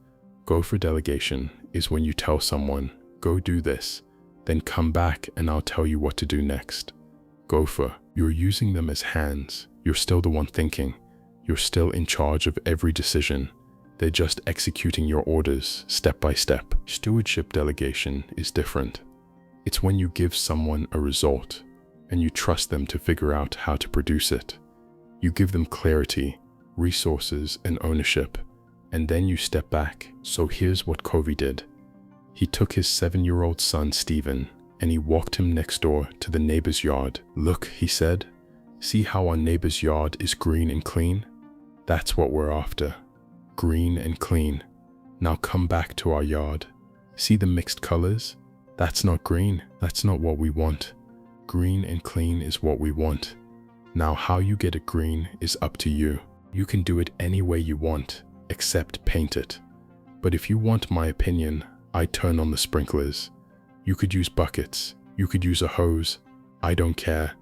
Gopher delegation is when you tell someone, go do this, then come back and I'll tell you what to do next. Gopher, you're using them as hands. You're still the one thinking. You're still in charge of every decision. They're just executing your orders step by step. Stewardship delegation is different. It's when you give someone a result and you trust them to figure out how to produce it. You give them clarity, resources, and ownership, and then you step back. So here's what Covey did. He took his 7-year-old son, Stephen, and he walked him next door to the neighbor's yard. Look, he said, see how our neighbor's yard is green and clean? That's what we're after. Green and clean. Now come back to our yard. See the mixed colors? That's not green. That's not what we want. Green and clean is what we want. Now how you get it green is up to you. You can do it any way you want, except paint it. But if you want my opinion, I'd turn on the sprinklers. You could use buckets. You could use a hose. I don't care,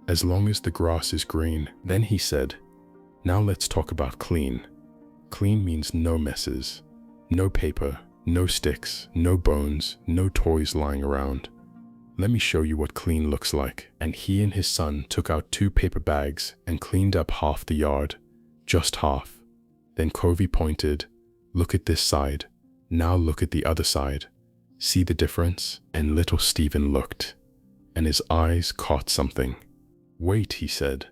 as long as the grass is green. Then he said, now let's talk about clean. Clean means no messes, no paper, no sticks, no bones, no toys lying around. Let me show you what clean looks like. And he and his son took out 2 paper bags and cleaned up half the yard, just half. Then Covey pointed, look at this side. Now look at the other side. See the difference? And little Stephen looked, and his eyes caught something. Wait, he said.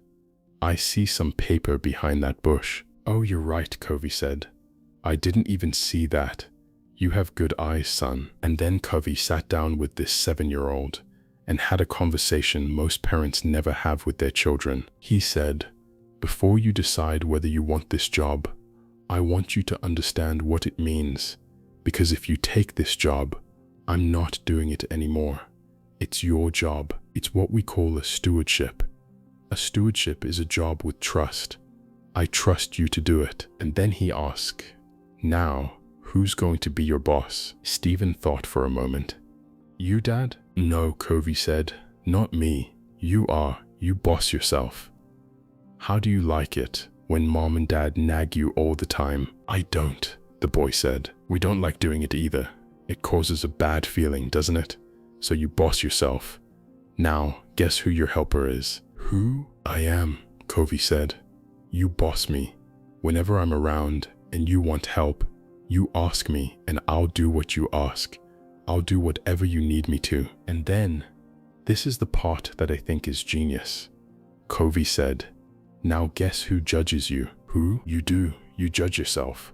I see some paper behind that bush. Oh, you're right, Covey said. I didn't even see that. You have good eyes, son. And then Covey sat down with this 7-year-old and had a conversation most parents never have with their children. He said, before you decide whether you want this job, I want you to understand what it means. Because if you take this job, I'm not doing it anymore. It's your job. It's what we call a stewardship. A stewardship is a job with trust, I trust you to do it. And then he asked, now, who's going to be your boss? Stephen thought for a moment. You, Dad? No, Covey said. Not me. You are. You boss yourself. How do you like it when Mom and Dad nag you all the time? I don't, the boy said. We don't like doing it either. It causes a bad feeling, doesn't it? So you boss yourself. Now, guess who your helper is? Who? I am, Covey said. You boss me. Whenever I'm around and you want help, you ask me and I'll do what you ask. I'll do whatever you need me to. And then, this is the part that I think is genius. Covey said, now guess who judges you? Who? You do. You judge yourself.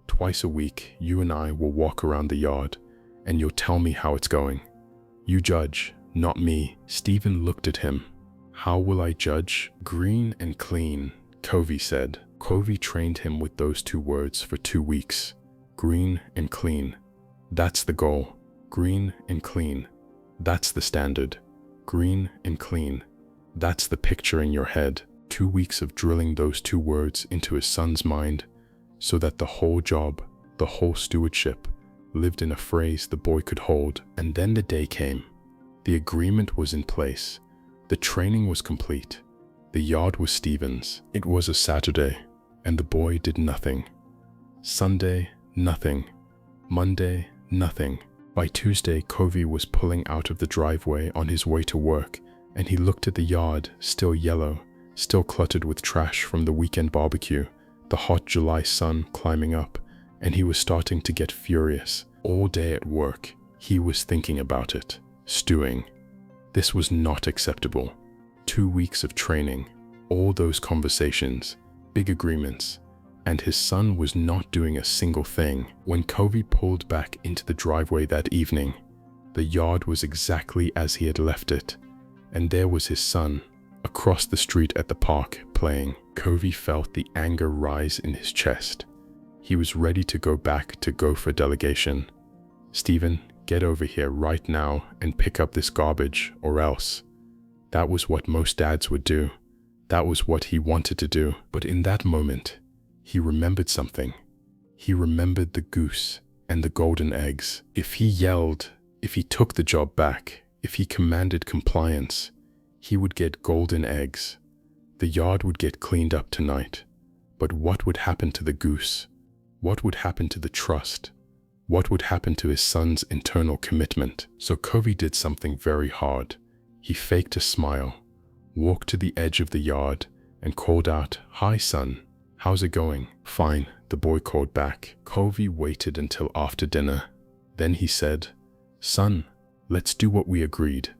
Twice a week, you and I will walk around the yard and you'll tell me how it's going. You judge, not me. Stephen looked at him. How will I judge? Green and clean, Covey said. Covey trained him with those 2 words for 2 weeks. Green and clean. That's the goal. Green and clean. That's the standard. Green and clean. That's the picture in your head. 2 weeks of drilling those 2 words into his son's mind so that the whole job, the whole stewardship, lived in a phrase the boy could hold. And then the day came. The agreement was in place. The training was complete. The yard was Stephen's. It was a Saturday, and the boy did nothing. Sunday, nothing. Monday, nothing. By Tuesday, Covey was pulling out of the driveway on his way to work, and he looked at the yard, still yellow, still cluttered with trash from the weekend barbecue, the hot July sun climbing up, and he was starting to get furious. All day at work, he was thinking about it, stewing. This was not acceptable. 2 weeks of training, all those conversations, big agreements, and his son was not doing a single thing. When Covey pulled back into the driveway that evening, the yard was exactly as he had left it, and there was his son, across the street at the park, playing. Covey felt the anger rise in his chest. He was ready to go back to Gopher delegation. Stephen, get over here right now and pick up this garbage, or else. That was what most dads would do. That was what he wanted to do. But in that moment, he remembered something. He remembered the goose and the golden eggs. If he yelled, if he took the job back, if he commanded compliance, he would get golden eggs. The yard would get cleaned up tonight. But what would happen to the goose? What would happen to the trust? What would happen to his son's internal commitment? So Covey did something very hard. He faked a smile, walked to the edge of the yard, and called out, "Hi, son. How's it going?" "Fine," the boy called back. Covey waited until after dinner. Then he said, "Son, let's do what we agreed.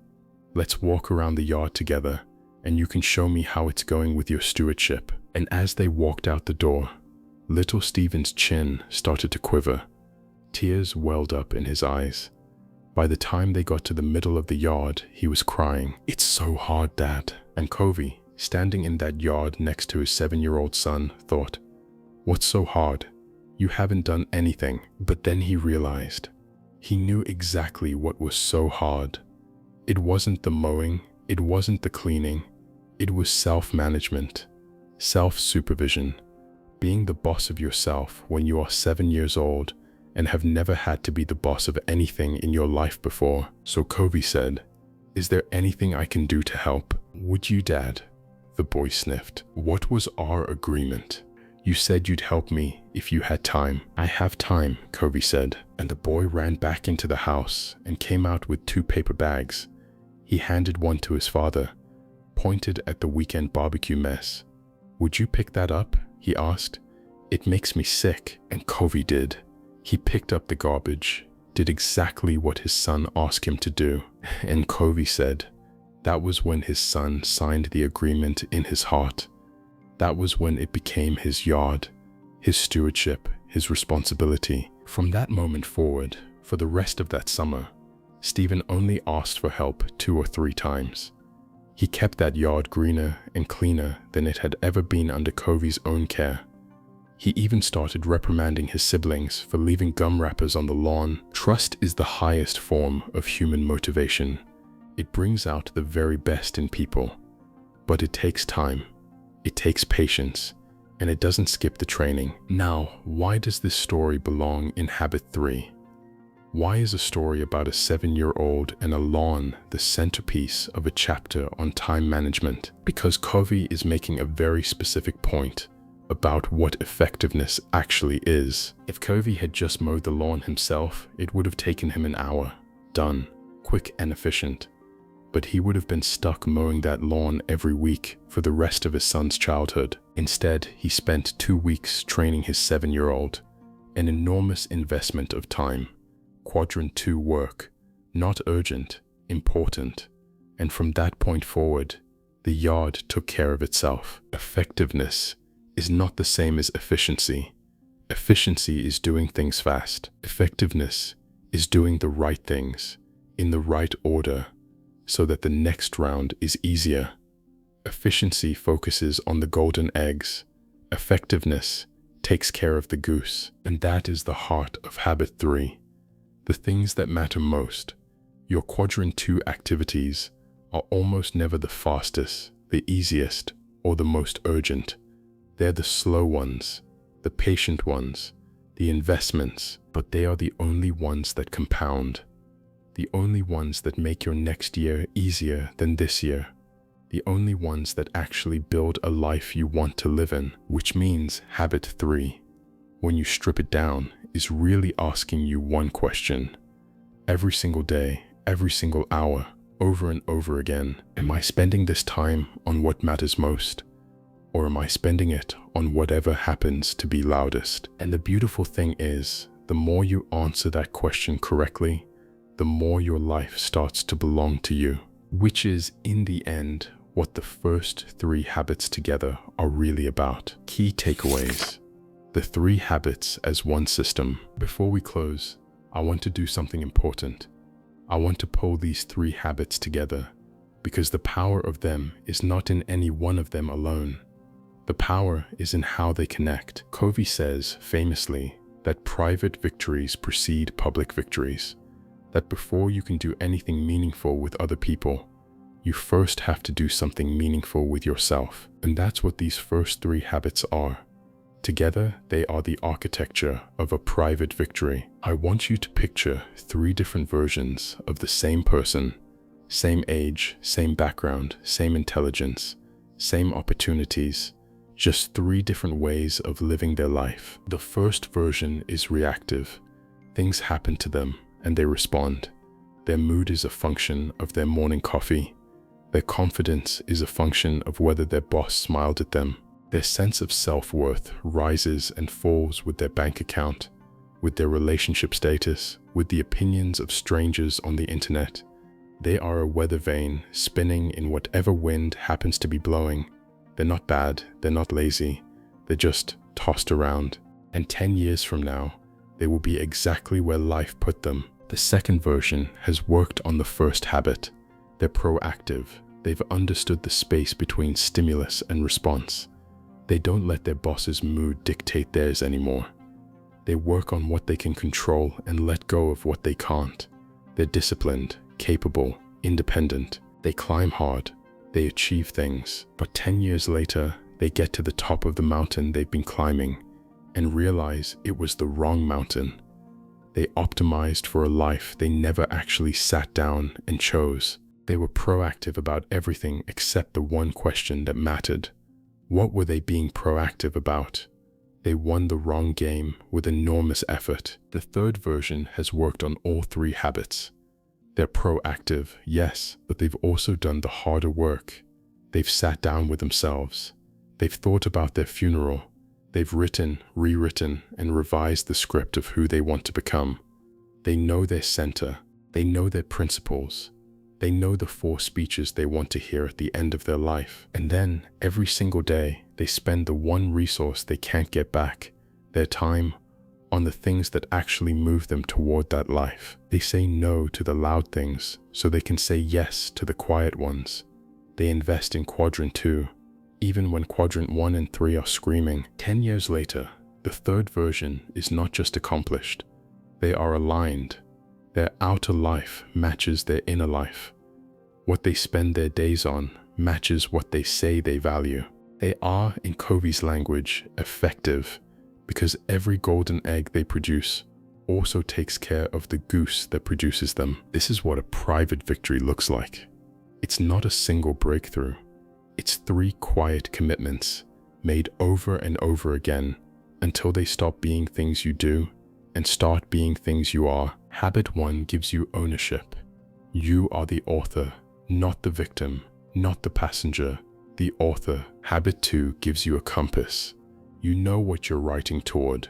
Let's walk around the yard together, and you can show me how it's going with your stewardship." And as they walked out the door, little Stephen's chin started to quiver. Tears welled up in his eyes. By the time they got to the middle of the yard, he was crying. "It's so hard, Dad." And Covey, standing in that yard next to his 7-year-old son, thought, "What's so hard? You haven't done anything." But then he realized. He knew exactly what was so hard. It wasn't the mowing, it wasn't the cleaning, it was self-management, self-supervision, being the boss of yourself when you are 7 years old and have never had to be the boss of anything in your life before. So Covey said, "Is there anything I can do to help?" "Would you, Dad?" The boy sniffed. "What was our agreement?" "You said you'd help me if you had time." "I have time," Covey said. And the boy ran back into the house and came out with 2 paper bags. He handed one to his father, pointed at the weekend barbecue mess. "Would you pick that up?" he asked. "It makes me sick." And Covey did. He picked up the garbage, did exactly what his son asked him to do. And Covey said, that was when his son signed the agreement in his heart. That was when it became his yard, his stewardship, his responsibility. From that moment forward, for the rest of that summer, Stephen only asked for help 2 or 3 times. He kept that yard greener and cleaner than it had ever been under Covey's own care. He even started reprimanding his siblings for leaving gum wrappers on the lawn. Trust is the highest form of human motivation. It brings out the very best in people. But it takes time. It takes patience. and it doesn't skip the training. Now, why does this story belong in habit 3? Why is a story about a 7-year-old and a lawn the centerpiece of a chapter on time management? Because Covey is making a very specific point about what effectiveness actually is. If Covey had just mowed the lawn himself, it would have taken him an hour. Done. Quick and efficient. But he would have been stuck mowing that lawn every week for the rest of his son's childhood. Instead, he spent 2 weeks training his 7-year-old, an enormous investment of time. Quadrant 2 work, not urgent, important. And from that point forward, the yard took care of itself. Effectiveness is not the same as efficiency. Efficiency is doing things fast. Effectiveness is doing the right things in the right order so that the next round is easier. Efficiency focuses on the golden eggs. Effectiveness takes care of the goose. And that is the heart of habit 3. The things that matter most, your quadrant 2 activities, are almost never the fastest, the easiest, or the most urgent. They're the slow ones, the patient ones, the investments, but they are the only ones that compound. The only ones that make your next year easier than this year. The only ones that actually build a life you want to live in, which means habit 3, when you strip it down, is really asking you one question. Every single day, every single hour, over and over again, am I spending this time on what matters most? Or am I spending it on whatever happens to be loudest? And the beautiful thing is, the more you answer that question correctly, the more your life starts to belong to you, which is, in the end, what the first 3 habits together are really about. Key takeaways. The 3 habits as one system. Before we close, I want to do something important. I want to pull these 3 habits together because the power of them is not in any one of them alone. The power is in how they connect. Covey says, famously, that private victories precede public victories. That before you can do anything meaningful with other people, you first have to do something meaningful with yourself. And that's what these first 3 habits are. Together, they are the architecture of a private victory. I want you to picture 3 different versions of the same person, same age, same background, same intelligence, same opportunities, just 3 different ways of living their life. The first version is reactive. Things happen to them and they respond. Their mood is a function of their morning coffee. Their confidence is a function of whether their boss smiled at them. Their sense of self-worth rises and falls with their bank account, with their relationship status, with the opinions of strangers on the internet. They are a weather vane spinning in whatever wind happens to be blowing. They're not bad, they're not lazy, they're just tossed around. And 10 years from now, they will be exactly where life put them. The second version has worked on the first habit. They're proactive. They've understood the space between stimulus and response. They don't let their boss's mood dictate theirs anymore. They work on what they can control and let go of what they can't. They're disciplined, capable, independent. They climb hard. They achieve things. But 10 years later, they get to the top of the mountain they've been climbing and realize it was the wrong mountain. They optimized for a life they never actually sat down and chose. They were proactive about everything except the one question that mattered. What were they being proactive about? They won the wrong game with enormous effort. The third version has worked on all 3 habits. They're proactive, yes, but they've also done the harder work. They've sat down with themselves. They've thought about their funeral. They've written, rewritten, and revised the script of who they want to become. They know their center. They know their principles. They know the 4 speeches they want to hear at the end of their life. And then, every single day, they spend the one resource they can't get back, their time, on the things that actually move them toward that life. They say no to the loud things so they can say yes to the quiet ones. They invest in quadrant 2, even when quadrant 1 and 3 are screaming. 10 years later, the third version is not just accomplished. They are aligned. Their outer life matches their inner life. What they spend their days on matches what they say they value. They are, in Covey's language, effective because every golden egg they produce also takes care of the goose that produces them. This is what a private victory looks like. It's not a single breakthrough. It's 3 quiet commitments made over and over again until they stop being things you do and start being things you are. Habit 1 gives you ownership. You are the author, not the victim, not the passenger, the author. Habit 2 gives you a compass. You know what you're writing toward.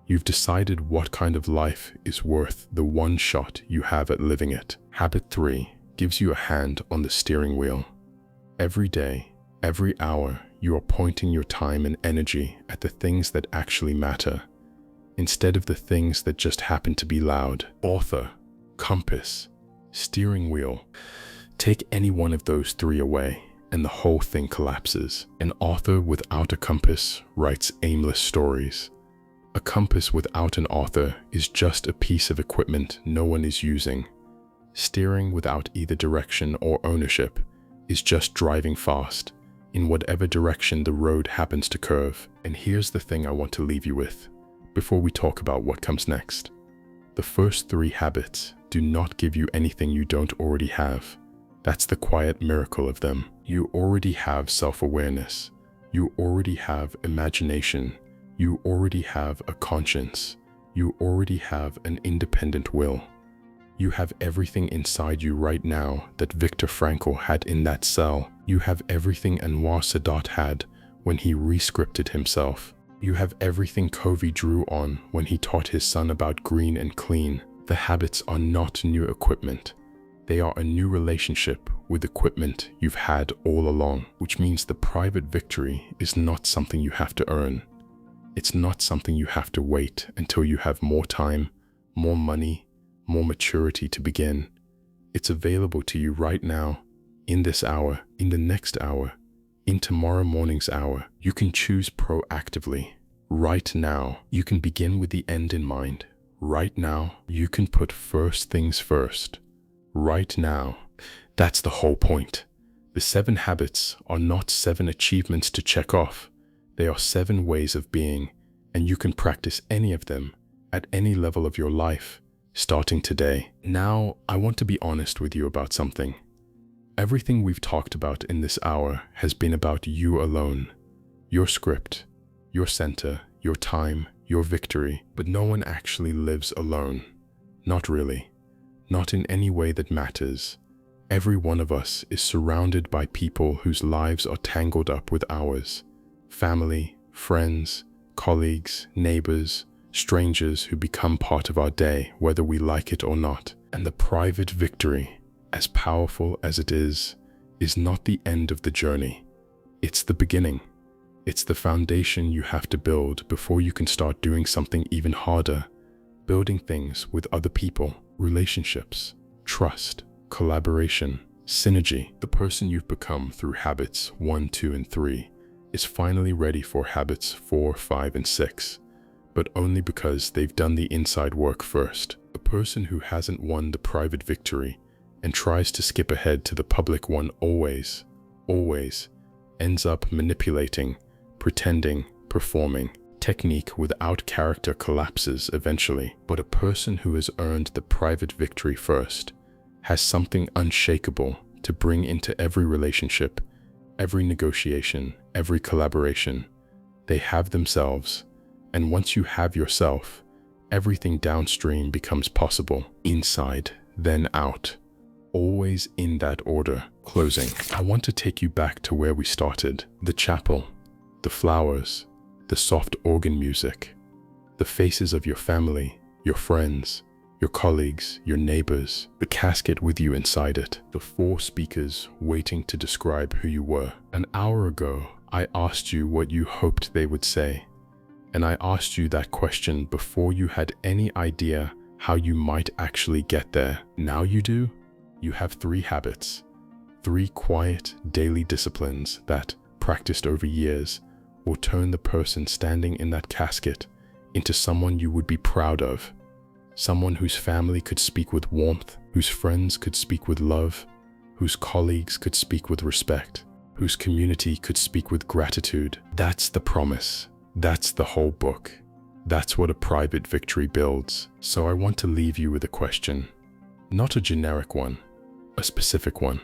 You've decided what kind of life is worth the one shot you have at living it. Habit 3 gives you a hand on the steering wheel. Every day, every hour, you are pointing your time and energy at the things that actually matter, instead of the things that just happen to be loud. Author, compass, steering wheel. Take any one of those 3 away, and the whole thing collapses. An author without a compass writes aimless stories. A compass without an author is just a piece of equipment no one is using. Steering without either direction or ownership is just driving fast in whatever direction the road happens to curve. And here's the thing I want to leave you with before we talk about what comes next. The first 3 habits do not give you anything you don't already have. That's the quiet miracle of them. You already have self-awareness. You already have imagination. You already have a conscience. You already have an independent will. You have everything inside you right now that Viktor Frankl had in that cell. You have everything Anwar Sadat had when he re-scripted himself. You have everything Covey drew on when he taught his son about green and clean. The habits are not new equipment. They are a new relationship with equipment you've had all along, which means the private victory is not something you have to earn. It's not something you have to wait until you have more time, more money, more maturity to begin. It's available to you right now, in this hour, in the next hour, in tomorrow morning's hour. You can choose proactively. Right now, you can begin with the end in mind. Right now, you can put first things first. Right now. That's the whole point. The 7 habits are not 7 achievements to check off. They are 7 ways of being, and you can practice any of them at any level of your life, starting today. Now, I want to be honest with you about something. Everything we've talked about in this hour has been about you alone, your script, your center, your time, your victory, but no one actually lives alone. Not really. Not in any way that matters. Every one of us is surrounded by people whose lives are tangled up with ours. Family, friends, colleagues, neighbors, strangers who become part of our day, whether we like it or not. And the private victory, as powerful as it is not the end of the journey. It's the beginning. It's the foundation you have to build before you can start doing something even harder, building things with other people, relationships, trust, collaboration, synergy. The person you've become through habits 1, 2, and 3 is finally ready for habits 4, 5, and 6, but only because they've done the inside work first. A person who hasn't won the private victory and tries to skip ahead to the public one always ends up manipulating, pretending, performing. Technique without character collapses eventually, but a person who has earned the private victory first has something unshakable to bring into every relationship, every negotiation, every collaboration. They have themselves, and once you have yourself, everything downstream becomes possible. Inside, then out. Always in that order. Closing. I want to take you back to where we started. The chapel, the flowers, the soft organ music, the faces of your family, your friends, your colleagues, your neighbors, the casket with you inside it, the 4 speakers waiting to describe who you were. An hour ago, I asked you what you hoped they would say, and I asked you that question before you had any idea how you might actually get there. Now you do. You have 3 habits, 3 quiet daily disciplines that, practiced over years, will turn the person standing in that casket into someone you would be proud of, someone whose family could speak with warmth, whose friends could speak with love, whose colleagues could speak with respect. whose community could speak with gratitude. That's the promise. That's the whole book. That's what a private victory builds. So I want to leave you with a question. Not a generic one, a specific one.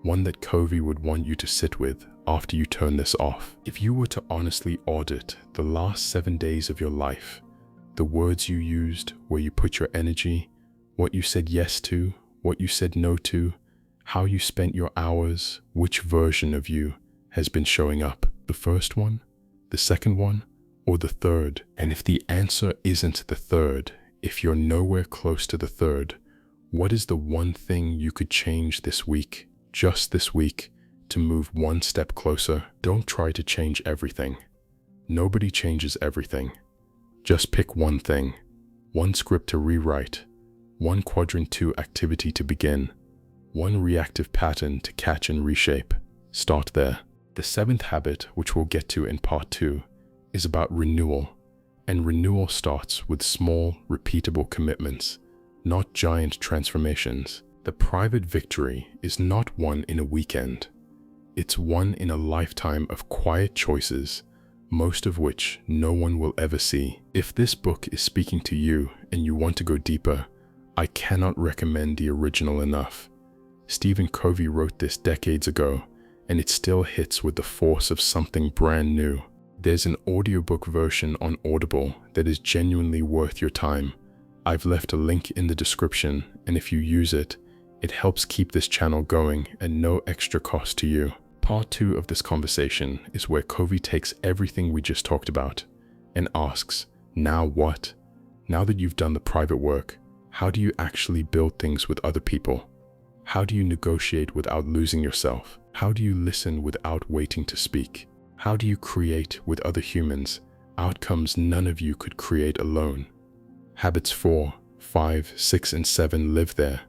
One that Covey would want you to sit with after you turn this off. If you were to honestly audit the last 7 days of your life, the words you used, where you put your energy, what you said yes to, what you said no to, how you spent your hours, which version of you has been showing up? The first one, the second one, or the third? And if the answer isn't the third, if you're nowhere close to the third, what is the one thing you could change this week, just this week, to move one step closer? Don't try to change everything. Nobody changes everything. Just pick one thing, one script to rewrite, one quadrant 2 activity to begin, one reactive pattern to catch and reshape. Start there. The 7th habit, which we'll get to in part 2, is about renewal. And renewal starts with small, repeatable commitments, not giant transformations. The private victory is not won in a weekend. It's won in a lifetime of quiet choices, most of which no one will ever see. If this book is speaking to you and you want to go deeper, I cannot recommend the original enough. Stephen Covey wrote this decades ago, and it still hits with the force of something brand new. There's an audiobook version on Audible that is genuinely worth your time. I've left a link in the description, and if you use it, it helps keep this channel going at no extra cost to you. Part 2 of this conversation is where Covey takes everything we just talked about and asks, now what? Now that you've done the private work, how do you actually build things with other people? How do you negotiate without losing yourself? How do you listen without waiting to speak? How do you create with other humans outcomes none of you could create alone? Habits 4, 5, 6, and 7 live there,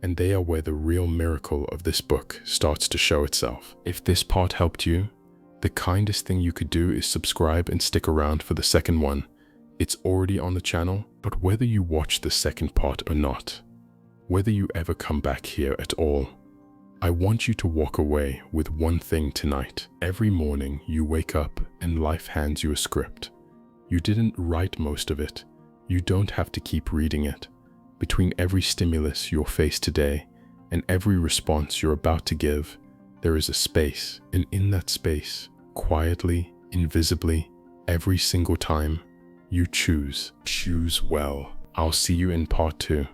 and they are where the real miracle of this book starts to show itself. If this part helped you, the kindest thing you could do is subscribe and stick around for the second one. It's already on the channel, but whether you watch the second part or not, whether you ever come back here at all, I want you to walk away with one thing tonight. Every morning you wake up and life hands you a script. You didn't write most of it. You don't have to keep reading it. Between every stimulus you'll face today and every response you're about to give, there is a space, and in that space, quietly, invisibly, every single time, you choose well. I'll see you in part 2.